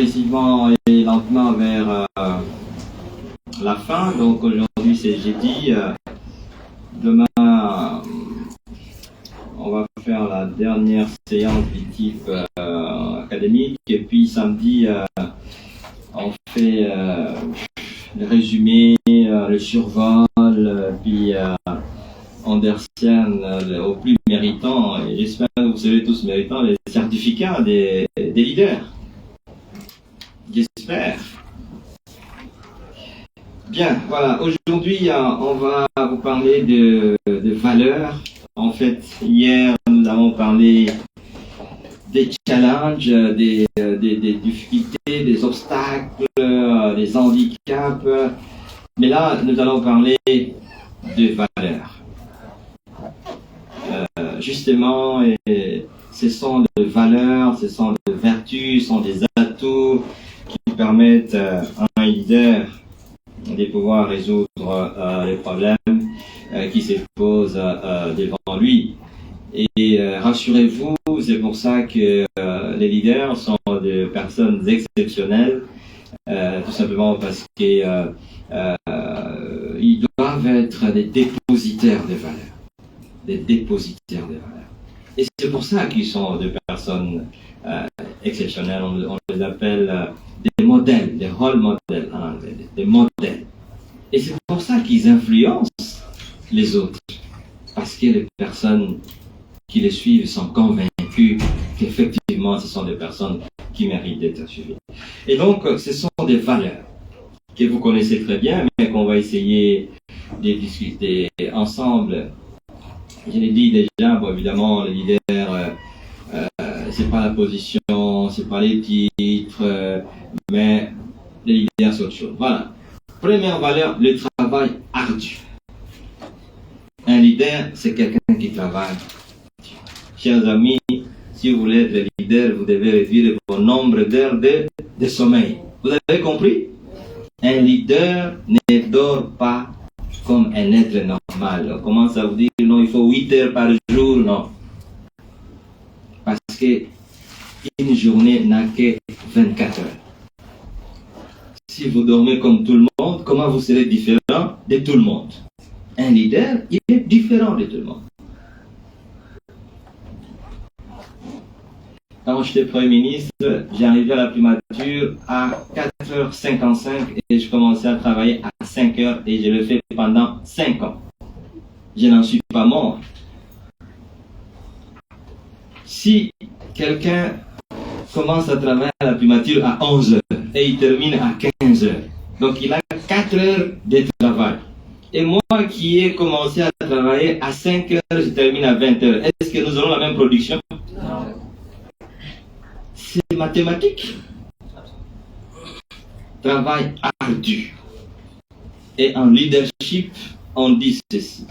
progressivement et lentement vers la fin. Donc aujourd'hui c'est jeudi. Demain on va faire la dernière séance du type académique. Et puis samedi on fait le résumé, le survol, puis Andersen au plus méritant, et j'espère que vous serez tous méritants, les certificats des leaders. J'espère. Bien, voilà, aujourd'hui on va vous parler de valeurs. En fait, hier nous avons parlé des challenges, des difficultés, des obstacles, des handicaps. Mais là, nous allons parler de valeurs. Justement, et ce sont des valeurs, ce sont des vertus, ce sont des atouts qui permettent à un leader de pouvoir résoudre les problèmes qui se posent devant lui. Et rassurez-vous, c'est pour ça que les leaders sont des personnes exceptionnelles, tout simplement parce qu'ils doivent être des dépositaires de valeurs. Des dépositaires de valeurs. Et c'est pour ça qu'ils sont des personnes exceptionnelles. On les appelle des modèles, des role models en anglais, des modèles. Et c'est pour ça qu'ils influencent les autres. Parce que les personnes qui les suivent sont convaincus qu'effectivement ce sont des personnes qui méritent d'être suivies. Et donc ce sont des valeurs que vous connaissez très bien, mais qu'on va essayer de discuter ensemble. Je l'ai dit déjà, bon, évidemment, le leader, c'est pas la position, c'est pas les titres, mais le leader, c'est autre chose. Voilà. Première valeur, le travail ardu. Un leader, c'est quelqu'un qui travaille. Chers amis, si vous voulez être le leader, vous devez réduire votre nombre d'heures de sommeil. Vous avez compris? Un leader ne dort pas comme un être normal. On commence à vous dire non, il faut 8 heures par jour, non. Parce que une journée n'a que 24 heures. Si vous dormez comme tout le monde, comment vous serez différent de tout le monde? Un leader, il est différent de tout le monde. Quand j'étais Premier ministre, j'arrivais à la primature à 4h55 et je commençais à travailler à 5h et je le fais pendant 5 ans. Je n'en suis pas mort. Si quelqu'un commence à travailler à la primature à 11h et il termine à 15h, donc il a 4 heures de travail. Et moi qui ai commencé à travailler à 5h, je termine à 20h. Est-ce que nous aurons la même production? Non. C'est mathématique. Travail ardu. Et en leadership, on dit ceci.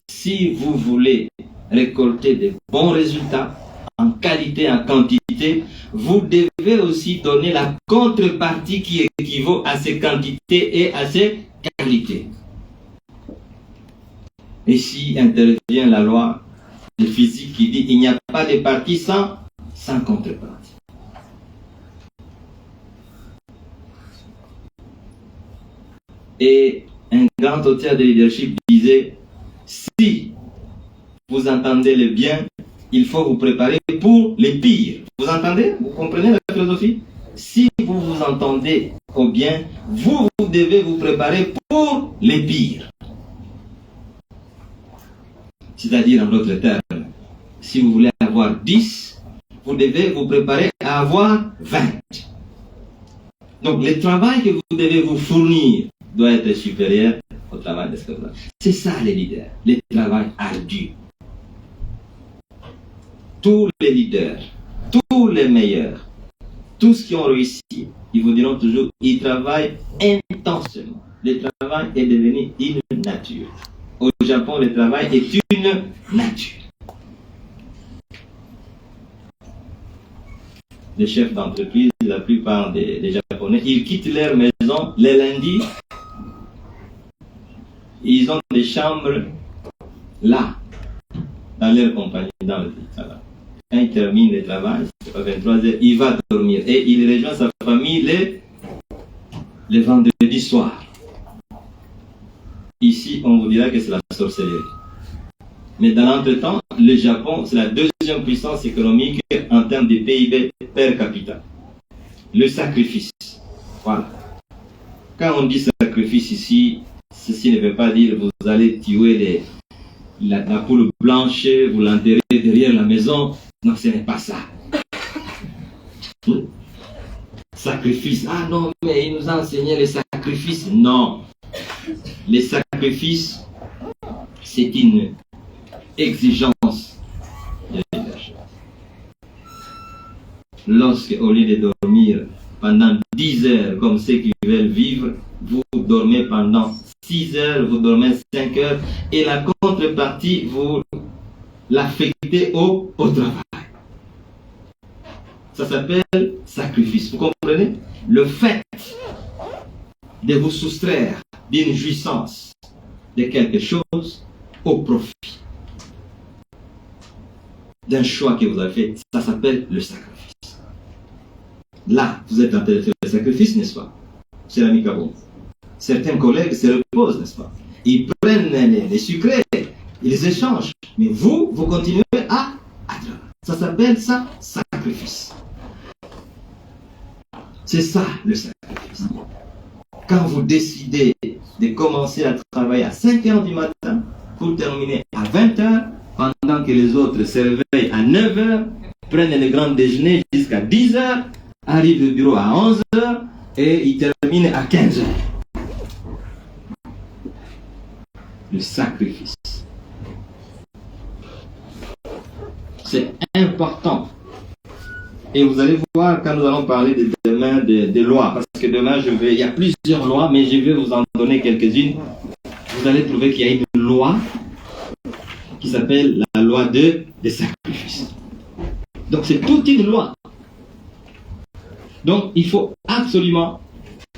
Si vous voulez récolter de bons résultats, en qualité, en quantité, vous devez aussi donner la contrepartie qui équivaut à ces quantités et à ces qualités. Ici intervient la loi de physique qui dit il n'y a pas de partie sans contrepartie. Et un grand auteur de leadership disait, si vous entendez le bien, il faut vous préparer pour le pire. Vous entendez? Vous comprenez la philosophie? Si vous vous entendez au bien, vous devez vous préparer pour le pire. C'est-à-dire, en d'autres termes, si vous voulez avoir 10, vous devez vous préparer à avoir 20. Donc, le travail que vous devez vous fournir doit être supérieur au travail de ce que vous avez. C'est ça les leaders, le travail ardu. Tous les leaders, tous les meilleurs, tous ceux qui ont réussi, ils vous diront toujours, ils travaillent intensément. Le travail est devenu une nature. Au Japon, le travail est une nature. Les chefs d'entreprise, la plupart des Japonais, ils quittent leur maison les lundis. Ils ont des chambres là, dans leur compagnie, dans le pays. Quand il termine le travail, à 23h, il va dormir. Et il rejoint sa famille les vendredis soirs. Ici, on vous dira que c'est la sorcellerie. Mais dans l'entretemps, le Japon, c'est la deuxième puissance économique en termes de PIB per capita. Le sacrifice. Voilà. Quand on dit sacrifice ici, ceci ne veut pas dire que vous allez tuer la poule blanche, vous l'enterrez derrière la maison. Non, ce n'est pas ça. Sacrifice. Ah non, mais il nous a enseigné les sacrifices. Non. Les sacrifices, c'est une exigence de leadership. Lorsque, au lieu de dormir pendant 10 heures comme ceux qui veulent vivre, vous dormez pendant 6 heures, vous dormez 5 heures, et la contrepartie, vous l'affectez au travail. Ça s'appelle sacrifice. Vous comprenez? Le fait de vous soustraire d'une jouissance de quelque chose au profit d'un choix que vous avez fait, ça s'appelle le sacrifice. Là, vous êtes en train de faire le sacrifice, n'est-ce pas? C'est l'ami Kabon. Certains collègues se reposent, n'est-ce pas? Ils prennent les sucrés, ils les échangent. Mais vous continuez à travailler. Ça s'appelle ça, sacrifice. C'est ça, le sacrifice. Quand vous décidez de commencer à travailler à 5 heures du matin pour terminer à 20 heures, pendant que les autres se réveillent à 9 heures, prennent le grand déjeuner jusqu'à 10 heures, arrivent au bureau à 11 heures et ils terminent à 15 heures. Le sacrifice. C'est important. Et vous allez voir quand nous allons parler de demain des lois, parce que demain il y a plusieurs lois, mais je vais vous en donner quelques-unes. Vous allez trouver qu'il y a une loi qui s'appelle la loi des sacrifices. Donc c'est toute une loi. Donc il faut absolument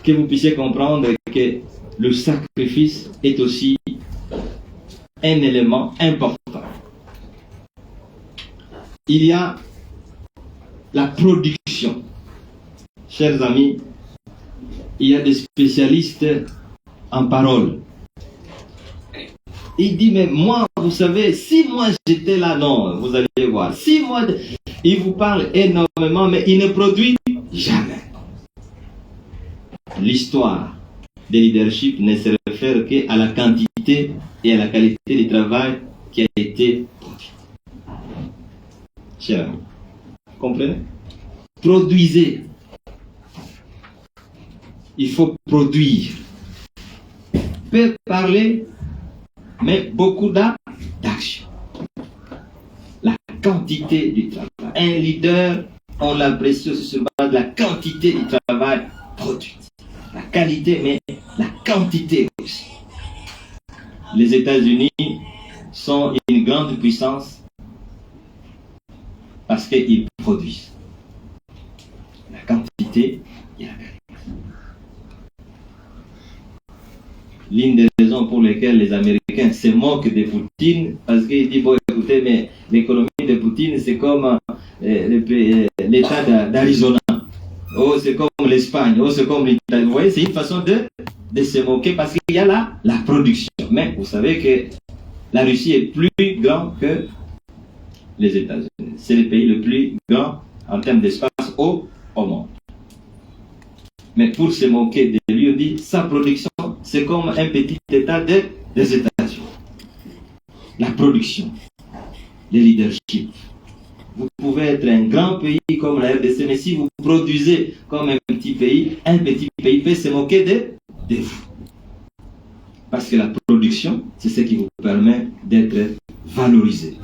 que vous puissiez comprendre que le sacrifice est aussi un élément important. Il y a la production. Chers amis, il y a des spécialistes en parole. Il dit, mais moi, vous savez, si moi j'étais là, non, vous allez voir. Si moi, il vous parle énormément, mais il ne produit jamais. L'histoire du leadership ne se réfère qu'à la quantité et à la qualité du travail qui a été produit. Chers amis, vous comprenez? Produisez. Il faut produire. Peut parler, mais beaucoup d'action. La quantité du travail. Un leader, on l'apprécie aussi sur base de la quantité du travail produit. La qualité, mais la quantité aussi. Les États-Unis sont une grande puissance parce qu'ils produisent. La quantité et la qualité. L'une des raisons pour lesquelles les Américains se moquent de Poutine, parce qu'ils disent, bon écoutez, mais l'économie de Poutine, c'est comme l'État d'Arizona. Oh, c'est comme l'Espagne. Oh, c'est comme l'Italie. Vous voyez, c'est une façon de se moquer parce qu'il y a la production. Mais vous savez que la Russie est plus grande que les États-Unis. C'est le pays le plus grand en termes d'espace au monde. Mais pour se moquer de lui, on dit sa production, c'est comme un petit État des États-Unis. La production, le leadership. Vous pouvez être un grand pays comme la RDC, mais si vous produisez comme un petit pays peut se moquer de vous. Parce que la production, c'est ce qui vous permet d'être valorisé.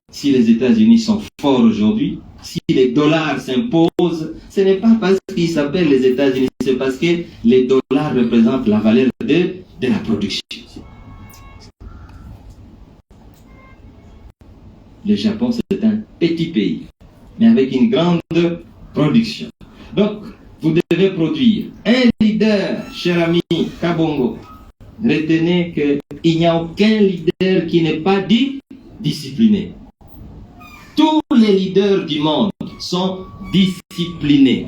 Si les États-Unis sont forts aujourd'hui, si les dollars s'imposent, ce n'est pas parce qu'ils s'appellent les États-Unis, c'est parce que les dollars représentent la valeur de la production. Le Japon, c'est un petit pays, mais avec une grande production. Donc, vous devez produire. Un leader, cher ami Kabongo, retenez qu'il n'y a aucun leader qui n'est pas discipliné. Tous les leaders du monde sont disciplinés.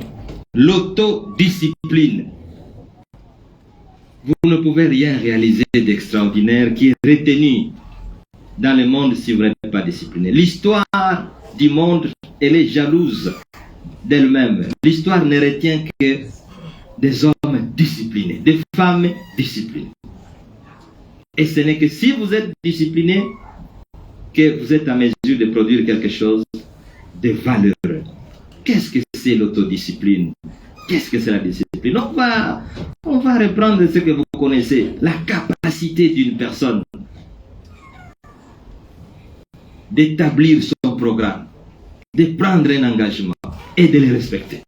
L'autodiscipline. Vous ne pouvez rien réaliser d'extraordinaire qui est retenu dans le monde si vous n'êtes pas discipliné. L'histoire du monde, elle est jalouse d'elle-même. L'histoire ne retient que des hommes disciplinés, des femmes disciplinées. Et ce n'est que si vous êtes discipliné que vous êtes en mesure de produire quelque chose de valeureux. Qu'est-ce que c'est l'autodiscipline? Qu'est-ce que c'est la discipline? On va reprendre ce que vous connaissez, la capacité d'une personne d'établir son programme, de prendre un engagement et de le respecter.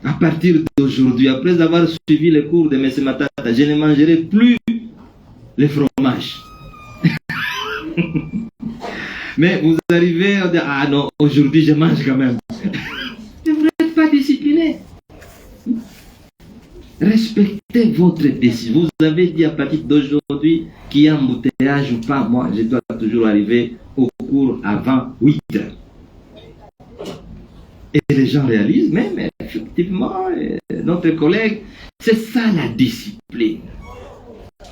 À partir d'aujourd'hui, après avoir suivi le cours de M. Matata, je ne mangerai plus le fromage. Mais vous arrivez à dire, ah non, aujourd'hui je mange quand même. Vous n'êtes pas discipliné. Respectez votre décision. Vous avez dit à partir d'aujourd'hui qu'il y a embouteillage ou pas. Moi, je dois toujours arriver au cours avant 8 heures. Et les gens réalisent, mais effectivement, notre collègue, c'est ça la discipline.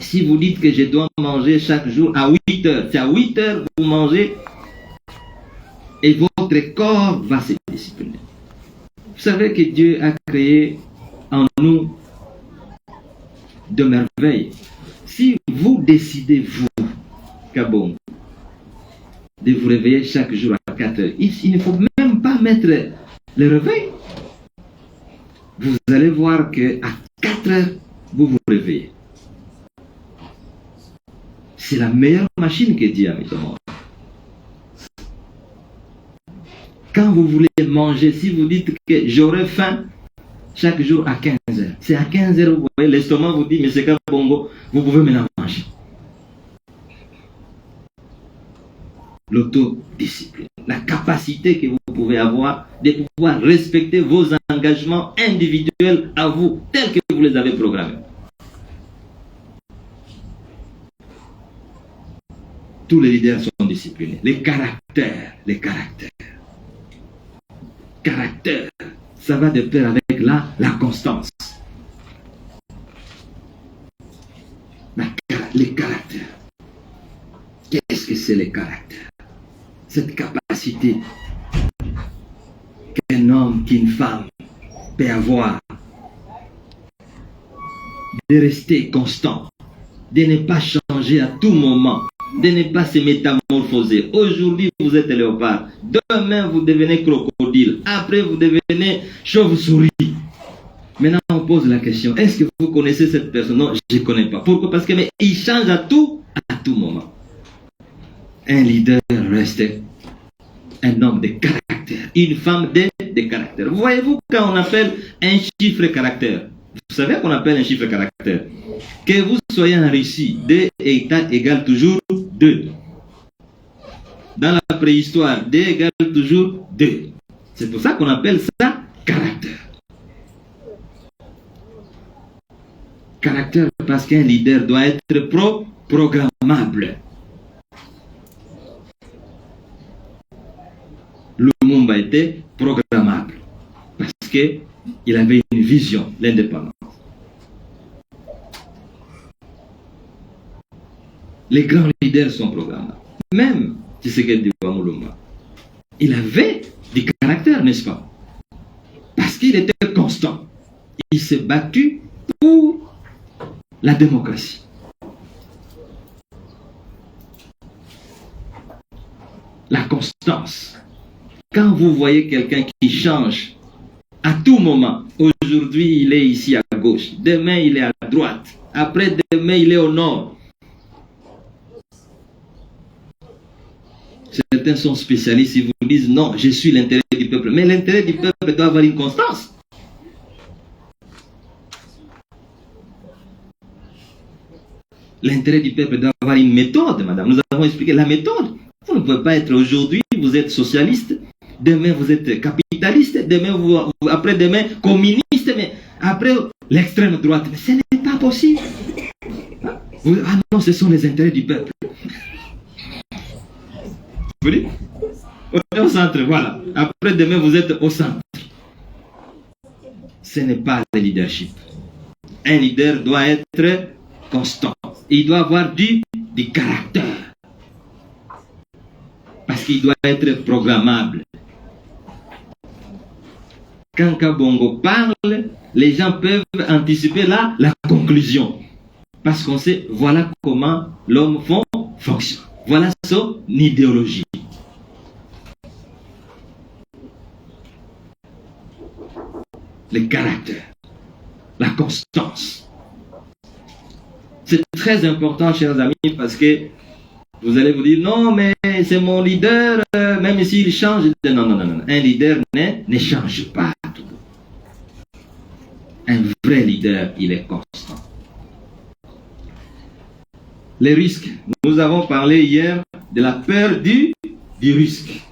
Si vous dites que je dois manger chaque jour à 8 heures, c'est à 8 heures que vous mangez et votre corps va se discipliner. Vous savez que Dieu a créé en nous de merveilles. Si vous décidez, vous, Kabong, de vous réveiller chaque jour à 4 heures, il ne faut même pas mettre le réveil. Vous allez voir qu'à 4 heures, vous vous réveillez. C'est la meilleure machine que Dieu a mise au monde. Quand vous voulez manger, si vous dites que j'aurai faim chaque jour à 15 heures, c'est à 15 heures, vous voyez, l'estomac vous dit, mais c'est comme Bongo, vous pouvez maintenant manger. L'autodiscipline, la capacité que vous pouvez avoir de pouvoir respecter vos engagements individuels à vous, tels que vous les avez programmés. Tous les leaders sont disciplinés. Les caractères. Caractère, ça va de pair avec la constance. Les caractères. Qu'est-ce que c'est les caractères? Cette capacité qu'un homme, qu'une femme peut avoir de rester constant, de ne pas changer à tout moment, de ne pas se métamorphoser. Aujourd'hui, vous êtes léopard. Demain, vous devenez crocodile. Après, vous devenez chauve-souris. Maintenant, on pose la question, est-ce que vous connaissez cette personne? Non, je ne connais pas. Pourquoi? Parce qu'il change à tout moment. Un leader reste un homme de caractère. Une femme de caractère. Voyez-vous, quand on appelle un chiffre caractère, vous savez qu'on appelle un chiffre caractère? Que vous soyez en Russie, 2 égale toujours 2. Dans la préhistoire, 2 égale toujours 2. C'est pour ça qu'on appelle ça caractère. Caractère parce qu'un leader doit être programmable. Lumumba était programmable parce qu'il avait une vision, l'indépendance. Les grands leaders sont programmables. Même Tshisekedi Mulumba, il avait du caractère, n'est-ce pas? Parce qu'il était constant. Il s'est battu pour la démocratie. La constance. Quand vous voyez quelqu'un qui change à tout moment, aujourd'hui il est ici à gauche, demain il est à droite, après demain il est au nord. Certains sont spécialistes, ils vous disent non, je suis l'intérêt du peuple. Mais l'intérêt du peuple doit avoir une constance. L'intérêt du peuple doit avoir une méthode, madame. Nous avons expliqué la méthode. Vous ne pouvez pas être aujourd'hui, vous êtes socialiste, demain vous êtes capitaliste, demain après-demain communiste, mais après l'extrême droite. Mais ce n'est pas possible. Ah non, ce sont les intérêts du peuple. Vous voyez? On est au centre, voilà. Après demain, vous êtes au centre. Ce n'est pas le leadership. Un leader doit être constant. Il doit avoir du caractère. Parce qu'il doit être programmable. Quand Kabongo parle, les gens peuvent anticiper la conclusion. Parce qu'on sait, voilà comment l'homme fonctionne. Voilà son idéologie. Le caractère, la constance. C'est très important, chers amis, parce que vous allez vous dire, non, mais c'est mon leader, même s'il change. Non, non, non, non. Un leader ne change pas. Un vrai leader, il est constant. Les risques. Nous avons parlé hier de la peur du risque.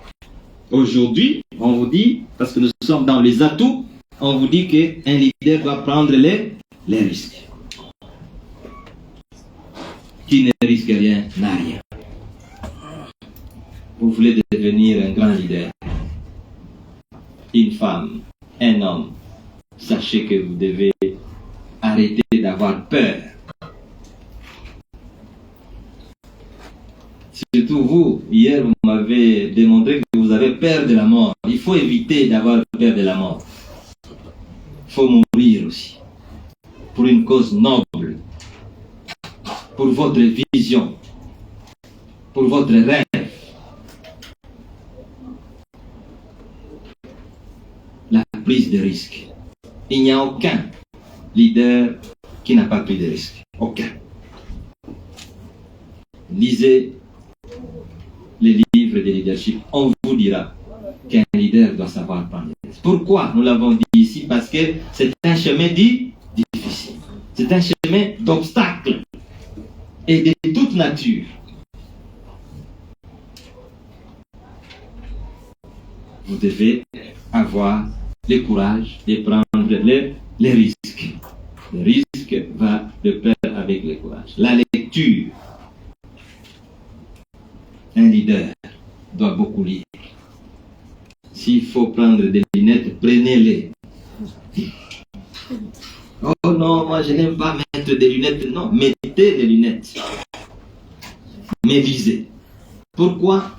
Aujourd'hui, on vous dit, parce que nous sommes dans les atouts, on vous dit qu'un leader doit prendre les risques. Qui ne risque rien n'a rien. Vous voulez devenir un grand leader, une femme, un homme, sachez que vous devez arrêter d'avoir peur. Surtout vous, hier vous m'avez démontré que vous avez peur de la mort. Il faut éviter d'avoir peur de la mort. Il faut mourir aussi. Pour une cause noble. Pour votre vision. Pour votre rêve. La prise de risque. Il n'y a aucun leader qui n'a pas pris de risque. Aucun. Lisez les livres de leadership. On vous dira qu'un leader doit savoir prendre des risques. Pourquoi nous l'avons dit ici? Parce que c'est un chemin difficile. C'est un chemin d'obstacles et de toute nature. Vous devez avoir le courage de prendre les risques. Le risque va de pair avec le courage. La lecture. Un leader doit beaucoup lire. S'il faut prendre des lunettes, prenez-les. Oh non, moi je n'aime pas mettre des lunettes. Non, mettez des lunettes. Mais lisez. Pourquoi?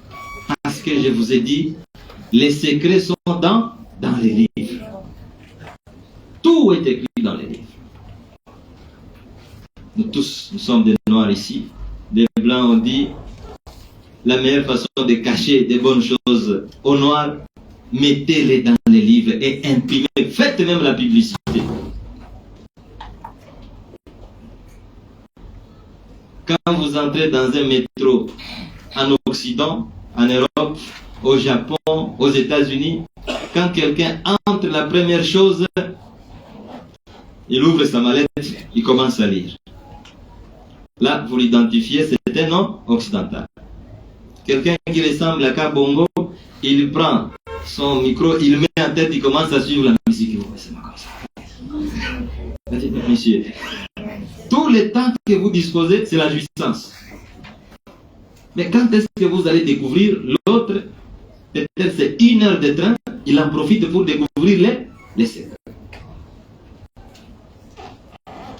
Parce que je vous ai dit, les secrets sont dans les livres. Tout est écrit dans les livres. Nous tous, nous sommes des noirs ici. Des blancs ont dit, la meilleure façon de cacher des bonnes choses aux noirs, mettez-les dans les livres et imprimez. Faites même la publicité. Quand vous entrez dans un métro en Occident, en Europe, au Japon, aux États-Unis, quand quelqu'un entre, la première chose, il ouvre sa mallette, il commence à lire. Là, vous l'identifiez, c'est un nom occidental. Quelqu'un qui ressemble à Kabongo, il prend son micro, il le met en tête, il commence à suivre la musique. C'est comme ça. Monsieur, tout le temps que vous disposez, c'est la jouissance. Mais quand est-ce que vous allez découvrir l'autre? Peut-être c'est 1 heure de train, il en profite pour découvrir les secrets.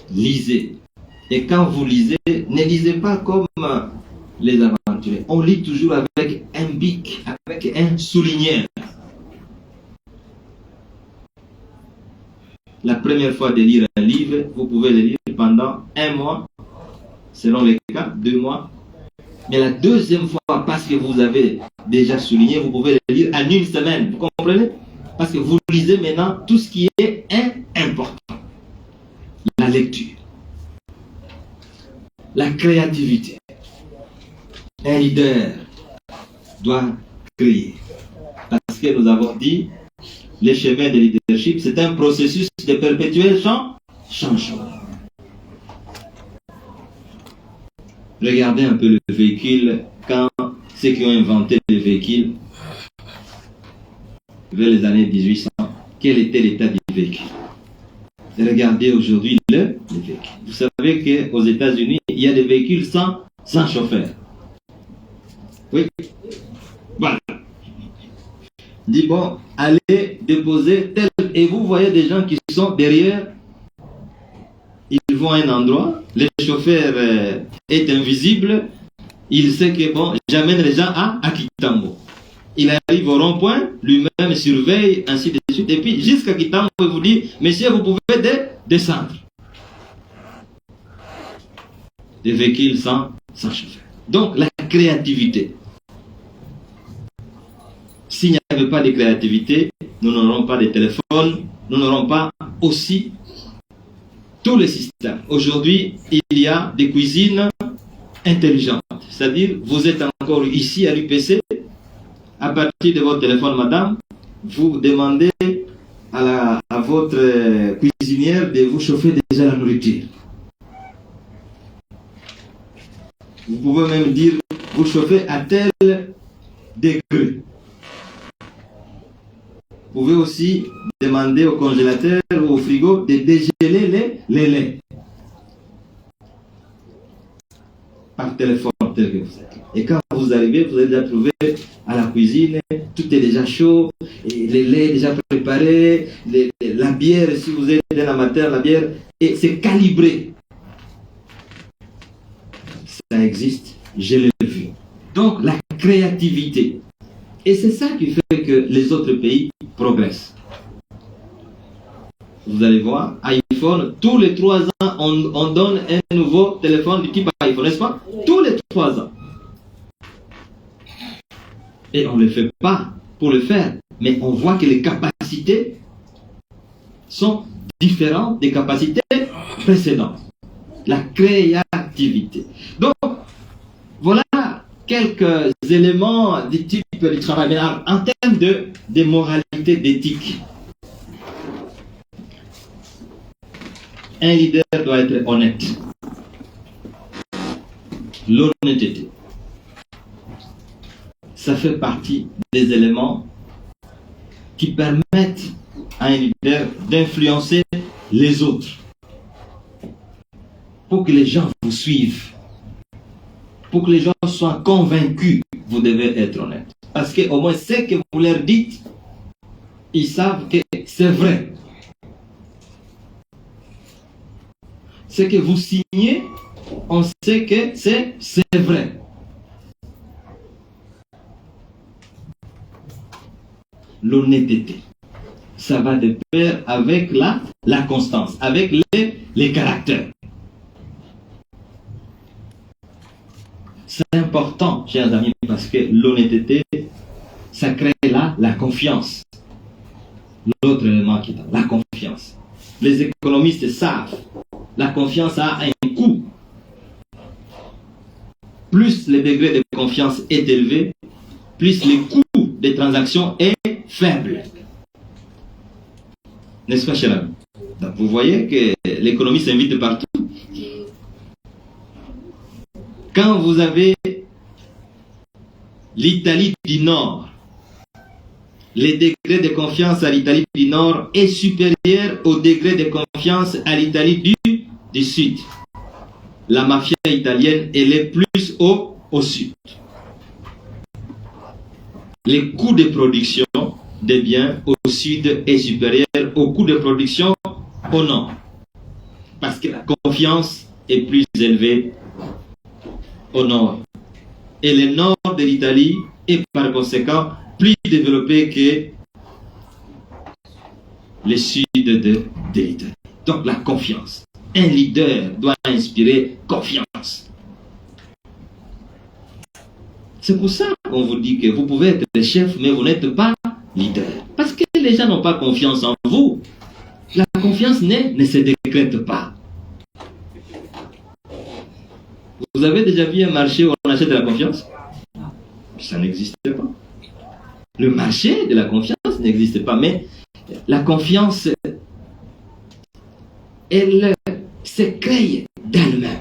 Lisez. Et quand vous lisez, ne lisez pas comme les aventuriers. On lit toujours avec un bic, avec un souligneur. La première fois de lire un livre, vous pouvez le lire pendant 1 mois, selon les cas, 2 mois. Mais la deuxième fois, parce que vous avez déjà souligné, vous pouvez le lire en 1 semaine. Vous comprenez? Parce que vous lisez maintenant tout ce qui est important. La lecture. La créativité. Un leader doit créer. Parce que nous avons dit, le chemin de leadership, c'est un processus de perpétuel changement. Regardez un peu le véhicule, quand ceux qui ont inventé le véhicule, vers les années 1800, quel était l'état du véhicule? Regardez aujourd'hui le véhicule. Vous savez qu'aux États-Unis, il y a des véhicules sans chauffeur. Oui. Voilà. dit bon, allez déposer tel. Et vous voyez des gens qui sont derrière, ils vont à un endroit, le chauffeur est invisible, il sait que bon, j'amène les gens à Kitambo. Il arrive au rond-point, lui-même surveille, ainsi de suite, et puis jusqu'à Kitambo, il vous dit, monsieur, vous pouvez descendre. Des véhicules sans chauffeur. Donc la créativité. S'il n'y avait pas de créativité, nous n'aurons pas de téléphone, nous n'aurons pas aussi tous les systèmes. Aujourd'hui, il y a des cuisines intelligentes. C'est-à-dire, vous êtes encore ici à l'UPC, à partir de votre téléphone, madame, vous demandez à votre cuisinière de vous chauffer déjà la nourriture. Vous pouvez même dire, vous chauffez à tel degré. Vous pouvez aussi demander au congélateur ou au frigo de dégeler les laits. Par téléphone tel que vous êtes. Et quand vous arrivez, vous allez déjà trouver à la cuisine, tout est déjà chaud, et les laits déjà préparés, la bière, si vous êtes dans la matière, la bière, et c'est calibré. Ça existe, je l'ai vu. Donc la créativité. Et c'est ça qui fait que les autres pays progressent. Vous allez voir, iPhone, tous les 3 ans, on donne un nouveau téléphone du type iPhone, n'est-ce pas? Tous les 3 ans. Et on ne le fait pas pour le faire, mais on voit que les capacités sont différentes des capacités précédentes. La créativité. Donc, voilà quelques éléments du type du travail. Mais en termes de moralité, d'éthique, un leader doit être honnête. L'honnêteté, ça fait partie des éléments qui permettent à un leader d'influencer les autres. Pour que les gens vous suivent, pour que les gens soient convaincus, vous devez être honnête. Parce qu'au moins, ce que vous leur dites, ils savent que c'est vrai. Ce que vous signez, on sait que c'est vrai. L'honnêteté, ça va de pair avec la constance, avec les caractères. C'est important, chers amis, parce que l'honnêteté, ça crée la confiance. L'autre élément qui est la confiance. Les économistes savent, la confiance a un coût. Plus le degré de confiance est élevé, plus le coût des transactions est faible. N'est-ce pas, cher ami? Donc, vous voyez que l'économie s'invite partout. Quand vous avez l'Italie du Nord, le degré de confiance à l'Italie du Nord est supérieur au degré de confiance à l'Italie du Sud. La mafia italienne, elle est plus au Sud. Le coût de production des biens au Sud est supérieur au coût de production au Nord. Parce que la confiance est plus élevée au Nord. Et le Nord de l'Italie est par conséquent plus développé que le Sud de l'Italie. Donc la confiance. Un leader doit inspirer confiance. C'est pour ça qu'on vous dit que vous pouvez être le chef, mais vous n'êtes pas leader. Parce que les gens n'ont pas confiance en vous. La confiance ne se décrète pas. Vous avez déjà vu un marché où on achète de la confiance? Ça n'existait pas. Le marché de la confiance n'existe pas, mais la confiance, elle se crée d'elle-même.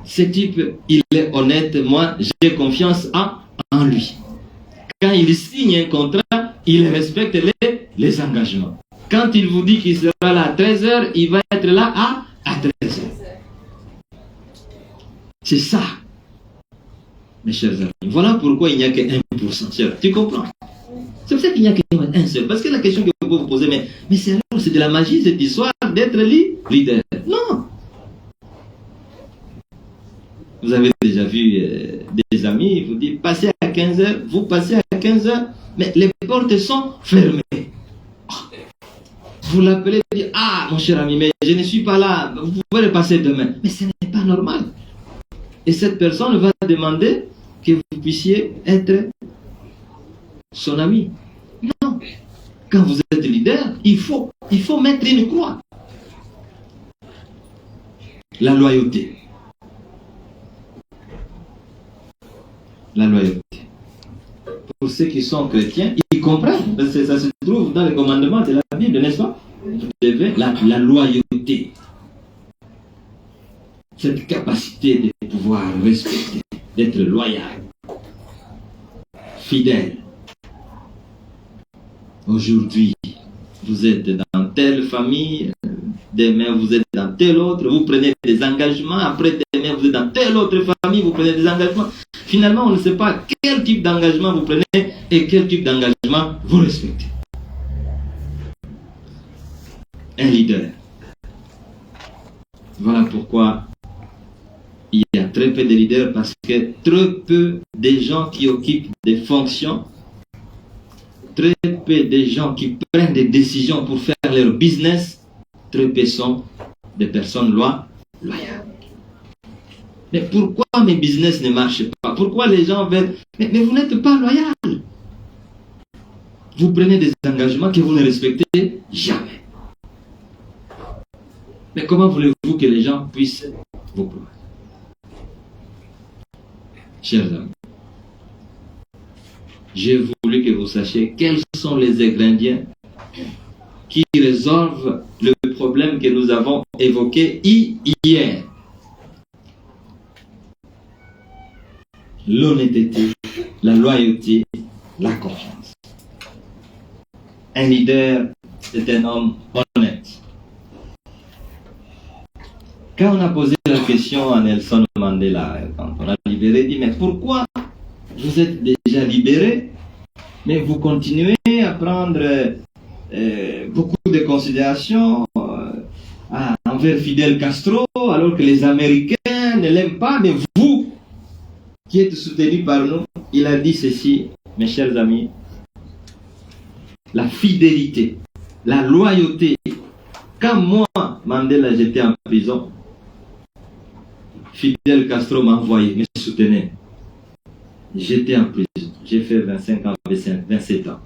Ce type, il est honnête, moi j'ai confiance en lui. Quand il signe un contrat, il respecte les engagements. Quand il vous dit qu'il sera là à 13h, il va être là à 13h. C'est ça. mes chers amis. Voilà pourquoi il n'y a que 1%. Tu comprends? C'est pour ça qu'il n'y a qu'un seul. Parce que la question que vous vous posez, mais c'est de la magie cette histoire d'être leader. Non. Vous avez déjà vu des amis, ils vous disent passez à 15h, vous passez à 15h, mais les portes sont fermées. Vous l'appelez et dites ah mon cher ami, mais je ne suis pas là, vous pouvez le passer demain. Mais ce n'est pas normal. Et cette personne va demander que vous puissiez être son ami. Non. Quand vous êtes leader, il faut mettre une croix. La loyauté. La loyauté. Pour ceux qui sont chrétiens, ils comprennent. Parce que ça se trouve dans les commandements de la Bible, n'est-ce pas? Vous devez la loyauté. Cette capacité de pouvoir respecter, d'être loyal, fidèle. Aujourd'hui, vous êtes dans telle famille, demain vous êtes dans telle autre, vous prenez des engagements, après demain vous êtes dans telle autre famille, vous prenez des engagements. Finalement, on ne sait pas quel type d'engagement vous prenez et quel type d'engagement vous respectez. Un leader. Voilà pourquoi il y a très peu de leaders, parce que très peu de gens qui occupent des fonctions, très peu de gens qui prennent des décisions pour faire leur business, très peu sont des personnes loyales. Mais pourquoi mes business ne marchent pas? Pourquoi les gens veulent... Mais vous n'êtes pas loyal. Vous prenez des engagements que vous ne respectez jamais. Mais comment voulez-vous que les gens puissent vous croire? Chers amis, j'ai voulu que vous sachiez quels sont les ingrédients qui résolvent le problème que nous avons évoqué hier. L'honnêteté, la loyauté, la confiance. Un leader, c'est un homme honnête. Quand on a posé la question à Nelson Mandela, quand on a libéré, il dit, mais pourquoi vous êtes déjà libéré, mais vous continuez à prendre beaucoup de considérations envers Fidel Castro, alors que les Américains ne l'aiment pas, mais vous, qui êtes soutenus par nous, il a dit ceci, mes chers amis, la fidélité, la loyauté. Quand moi, Mandela, j'étais en prison, Fidel Castro m'a envoyé, me soutenait. J'étais en prison. J'ai fait 25 ans, 27 ans.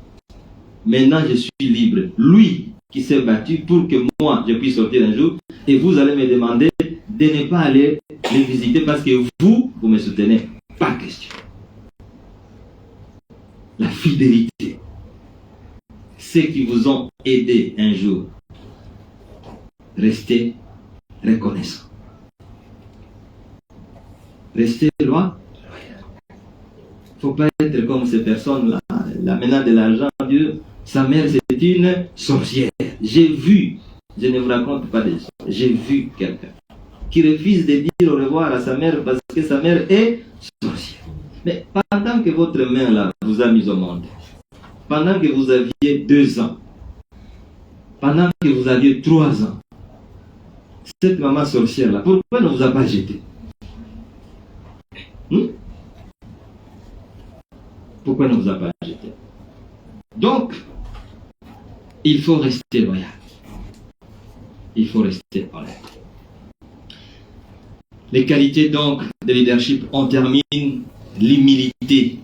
Maintenant, je suis libre. Lui qui s'est battu pour que moi, je puisse sortir un jour, et vous allez me demander de ne pas aller les visiter parce que vous me soutenez. Pas question. La fidélité. Ceux qui vous ont aidé un jour, restez reconnaissants. Restez loin. Il ne faut pas être comme ces personnes-là. L'amenant de l'argent, Dieu, sa mère c'est une sorcière. J'ai vu, je ne vous raconte pas des choses, j'ai vu quelqu'un qui refuse de dire au revoir à sa mère parce que sa mère est sorcière. Mais pendant que votre mère là vous a mis au monde, pendant que vous aviez 2 ans, pendant que vous aviez 3 ans, cette maman sorcière là, pourquoi ne vous a pas jeté? Pourquoi ne vous a pas jeté? Donc, il faut rester loyal. Il faut rester honnête. Les qualités donc de leadership, on termine. L'humilité.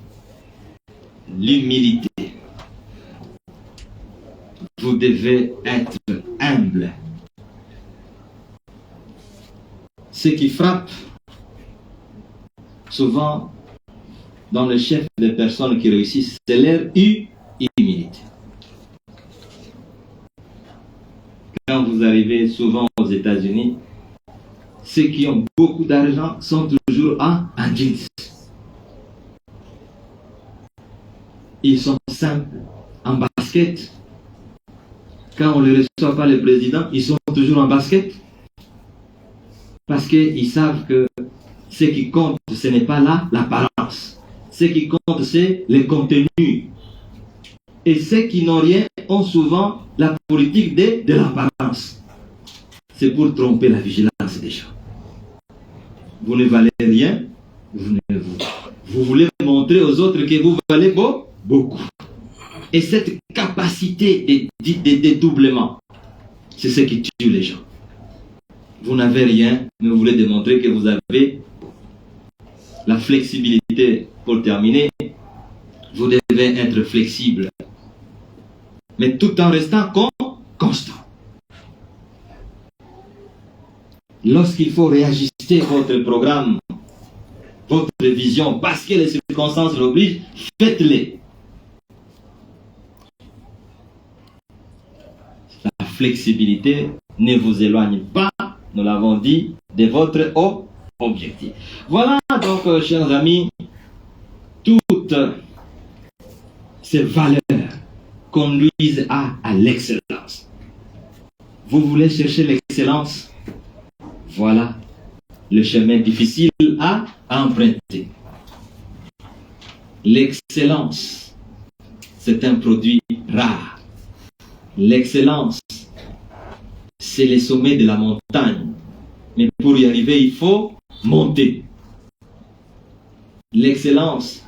L'humilité. Vous devez être humble. Ce qui frappe souvent dans le chef des personnes qui réussissent, c'est leur humilité. Quand vous arrivez souvent aux États-Unis, ceux qui ont beaucoup d'argent sont toujours en jeans. Ils sont simples, en basket. Quand on ne reçoit pas le président, ils sont toujours en basket. Parce qu'ils savent que ce qui compte, ce n'est pas là l'apparence. l'apparence. Ce qui compte, c'est le contenu. Et ceux qui n'ont rien ont souvent la politique de l'apparence. C'est pour tromper la vigilance des gens. Vous ne valez rien, vous voulez montrer aux autres que vous valez beaucoup. Et cette capacité de dédoublement, c'est ce qui tue les gens. Vous n'avez rien, mais vous voulez démontrer que vous avez la flexibilité. Pour terminer, vous devez être flexible, mais tout en restant constant. Lorsqu'il faut réajuster votre programme, votre vision, parce que les circonstances l'obligent, faites-les. La flexibilité ne vous éloigne pas, nous l'avons dit, de votre objectif. Voilà donc, chers amis, toutes ces valeurs conduisent à l'excellence. Vous voulez chercher l'excellence? Voilà le chemin difficile à emprunter. L'excellence, c'est un produit rare. L'excellence, c'est le sommet de la montagne. Mais pour y arriver, il faut monter. L'excellence,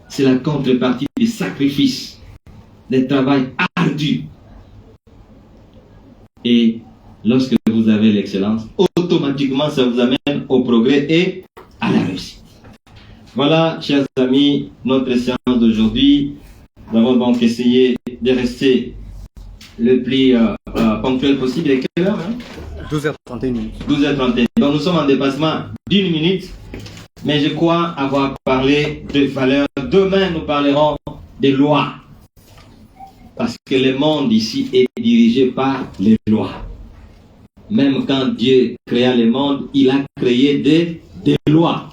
c'est la contrepartie du sacrifice, du travail ardu. Et lorsque vous avez l'excellence, automatiquement ça vous amène au progrès et à la réussite. Voilà, chers amis, notre séance d'aujourd'hui. Nous avons donc essayé de rester le plus ponctuel possible. Et quelle heure, 12h31 minutes. 12h31. Donc nous sommes en dépassement d'1 minute, mais je crois avoir parlé de valeurs. Demain, nous parlerons des lois. Parce que le monde ici est dirigé par les lois. Même quand Dieu créa le monde, il a créé des lois.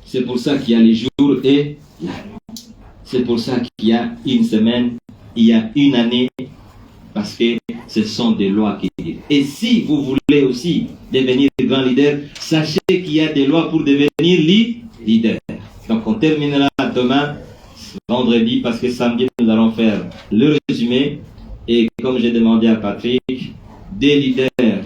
C'est pour ça qu'il y a les jours et la nuit. C'est pour ça qu'il y a une semaine, il y a une année, parce que ce sont des lois qui disent. Et si vous voulez aussi devenir grand leader, sachez qu'il y a des lois pour devenir leader. Donc on terminera demain, vendredi, parce que samedi nous allons faire le résumé. Et comme j'ai demandé à Patrick, des leaders,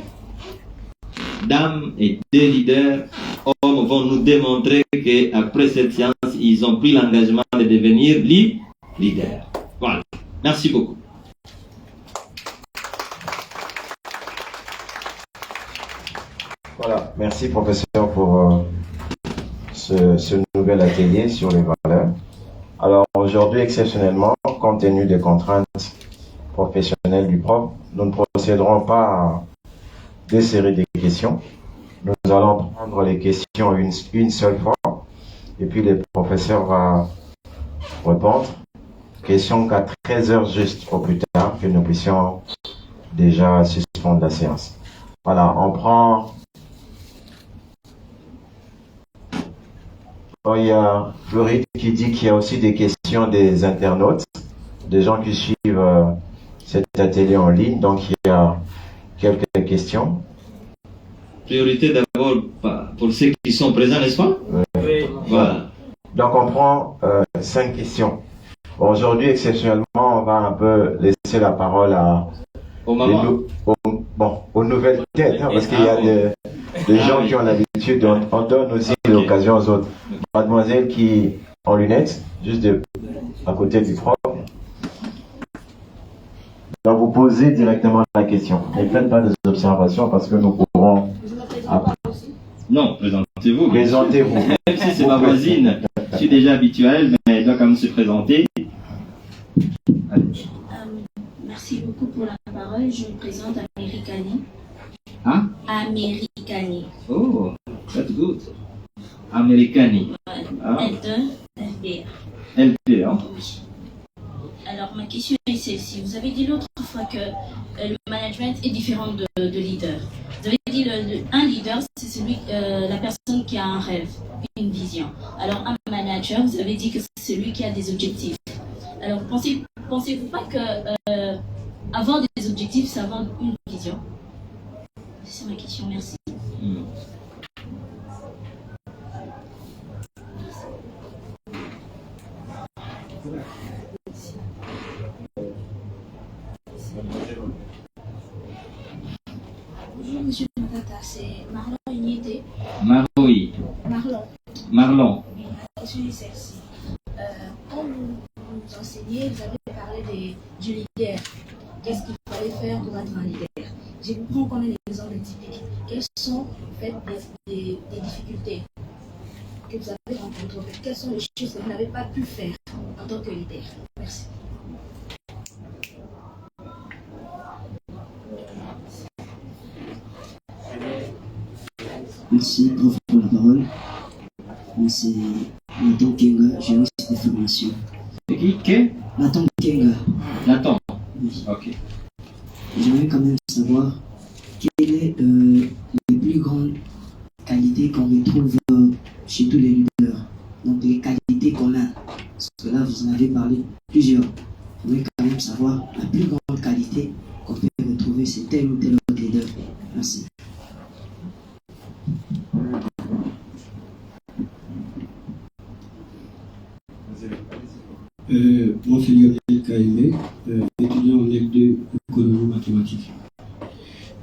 dames et des leaders, hommes vont nous démontrer qu'après cette séance, ils ont pris l'engagement de devenir leaders. Voilà. Merci beaucoup. Voilà, merci professeur pour ce nouvel atelier sur les valeurs. Alors aujourd'hui, exceptionnellement, compte tenu des contraintes professionnelles du prof, nous ne procéderons pas à des séries de questions. Nous allons prendre les questions une seule fois et puis le professeur va répondre. Question qu'à 13h juste au plus tard, que nous puissions déjà suspendre la séance. Voilà, on prend... Oh, il y a Floride qui dit qu'il y a aussi des questions des internautes, des gens qui suivent cet atelier en ligne, donc il y a quelques questions. Priorité d'abord pour ceux qui sont présents, n'est-ce pas? Oui. Voilà. Donc on prend 5 questions. Bon, aujourd'hui, exceptionnellement, on va un peu laisser la parole aux nouvelles têtes, hein, parce qu'il y a des gens qui ont l'habitude, on donne aussi l'occasion aux autres. Mademoiselle qui en lunettes, juste à côté du prof. Donc vous posez directement la question. Ne faites pas des observations parce que nous pourrons après. Non, présentez-vous. Présentez-vous. Même si c'est ma voisine, je suis déjà habitué à elle, mais elle doit quand même se présenter. Merci beaucoup pour la parole. Je me présente Americani. Hein? Americani. Oh, that's good. Americani. L2, FBR. LP, hein? Oui. Alors, ma question est celle-ci. Vous avez dit l'autre fois que le management est différent de leader. Vous avez dit un leader, c'est celui, la personne qui a un rêve, une vision. Alors, un manager, vous avez dit que c'est celui qui a des objectifs. Alors, pensez-vous pas que avoir des objectifs, c'est avoir une vision? C'est ma question, merci. Bonjour Monsieur Matata, c'est Marlon Unité. Maroui. Marlon. La question est celle-ci. Quand vous enseignez, vous avez parlé du leader. Qu'est-ce qu'il fallait faire pour être un leader? Je vous prends comme un exemple typique. Quelles sont en fait des difficultés que vous avez rencontrées? En fait, quelles sont les choses que vous n'avez pas pu faire en tant que leader? Merci. Merci, prof, pour la parole. Moi, c'est Nathan Kenga, juriste de formation. C'est qui? Nathan Kenga. Nathan. Oui. Ok. J'aimerais quand même savoir quelle est les plus grandes qualités qu'on retrouve chez tous les leaders. Donc, les qualités qu'on a. Parce que là, vous en avez parlé plusieurs. J'aimerais quand même savoir la plus grande qualité qu'on peut retrouver chez tel ou tel autre leader. Merci. Moi, c'est Lionel KMB, étudiant en L2 économie mathématique.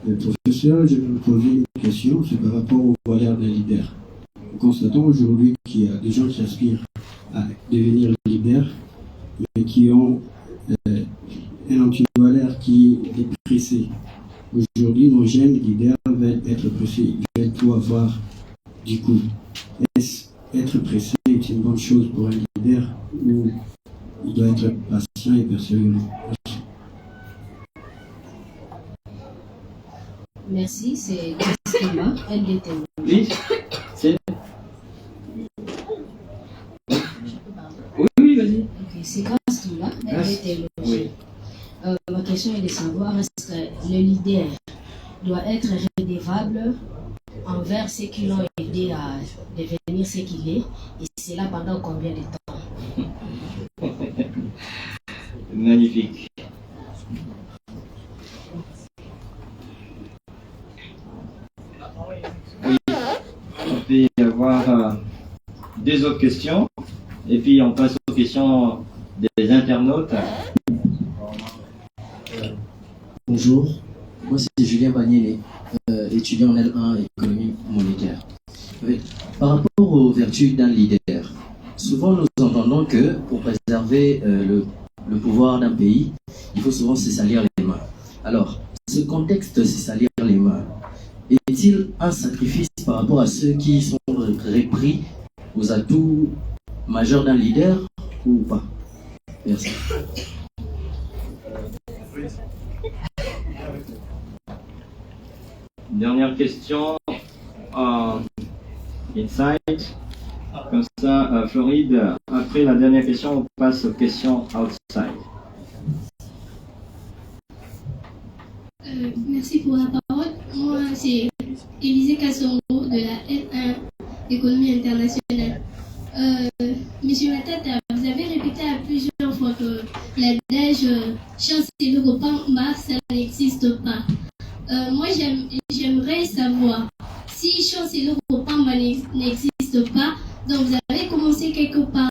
Professeur, je vais me poser une question, c'est par rapport aux valeurs d'un leader. Nous constatons aujourd'hui qu'il y a des gens qui aspirent à devenir leader, mais qui ont un antivaleur qui est pressé. Aujourd'hui, nos jeunes leaders veulent être pressés, ils veulent tout avoir du coup. Est-ce être pressé est une bonne chose pour un leader ou il doit être patient et persévérant? Merci, c'est Christina, LDT. Oui. C'est... Oui, vas-y. Ok, c'est Christina, LDT. Oui. Ma question est de savoir est-ce que le leader doit être redevable envers ceux qui l'ont aidé à devenir ce qu'il est, et cela pendant combien de temps? Magnifique. Oui. On peut y avoir deux autres questions, et puis on passe aux questions des internautes. Bonjour, moi c'est Julien Bagnéné, étudiant en L1 économie monétaire. Oui. Par rapport aux vertus d'un leader, souvent nous entendons que pour préserver le pouvoir d'un pays, il faut souvent se salir les mains. Alors, ce contexte de se salir les mains, est-il un sacrifice par rapport à ceux qui sont repris aux atouts majeurs d'un leader ou pas? Merci. Dernière question, Insight. Comme ça, Floride, après la dernière question, on passe aux questions outside. Merci pour la parole. Moi, c'est Élisée Kassongo de la L1 Économie internationale. Monsieur Matata, vous avez répété à plusieurs fois que l'adage chance et le repas ça n'existe pas. Moi, j'aimerais savoir si chance et le repas n'existe pas. Donc, vous avez commencé quelque part.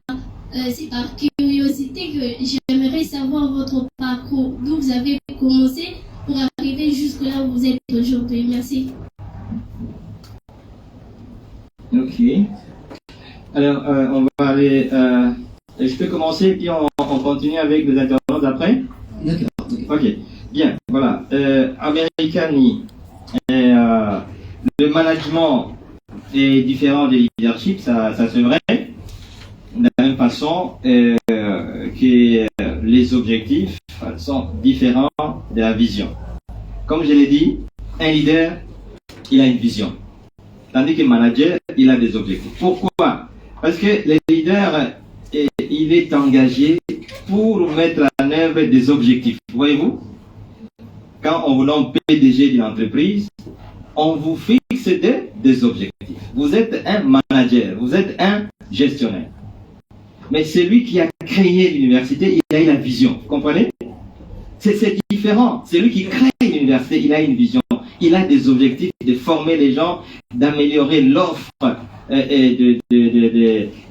C'est par curiosité que j'aimerais savoir votre parcours, d'où vous avez commencé pour arriver jusque là où vous êtes aujourd'hui. Merci. Ok. Alors, on va aller. Je peux commencer, puis on continue avec les internautes après. D'accord. Ok. Bien. Voilà. Americani. Le management est différent des leadership, ça c'est vrai. De la même façon que les objectifs sont différents de la vision. Comme je l'ai dit, un leader, il a une vision. Tandis que le manager, il a des objectifs. Pourquoi? Parce que le leader, il est engagé pour mettre en œuvre des objectifs. Voyez-vous? Quand on vous nomme PDG d'une entreprise, on vous fixe des objectifs. Vous êtes un manager, vous êtes un gestionnaire. Mais celui qui a créé l'université, il a eu la vision. Vous comprenez? C'est différent. Celui qui crée l'université, il a une vision. Il a des objectifs de former les gens, d'améliorer l'offre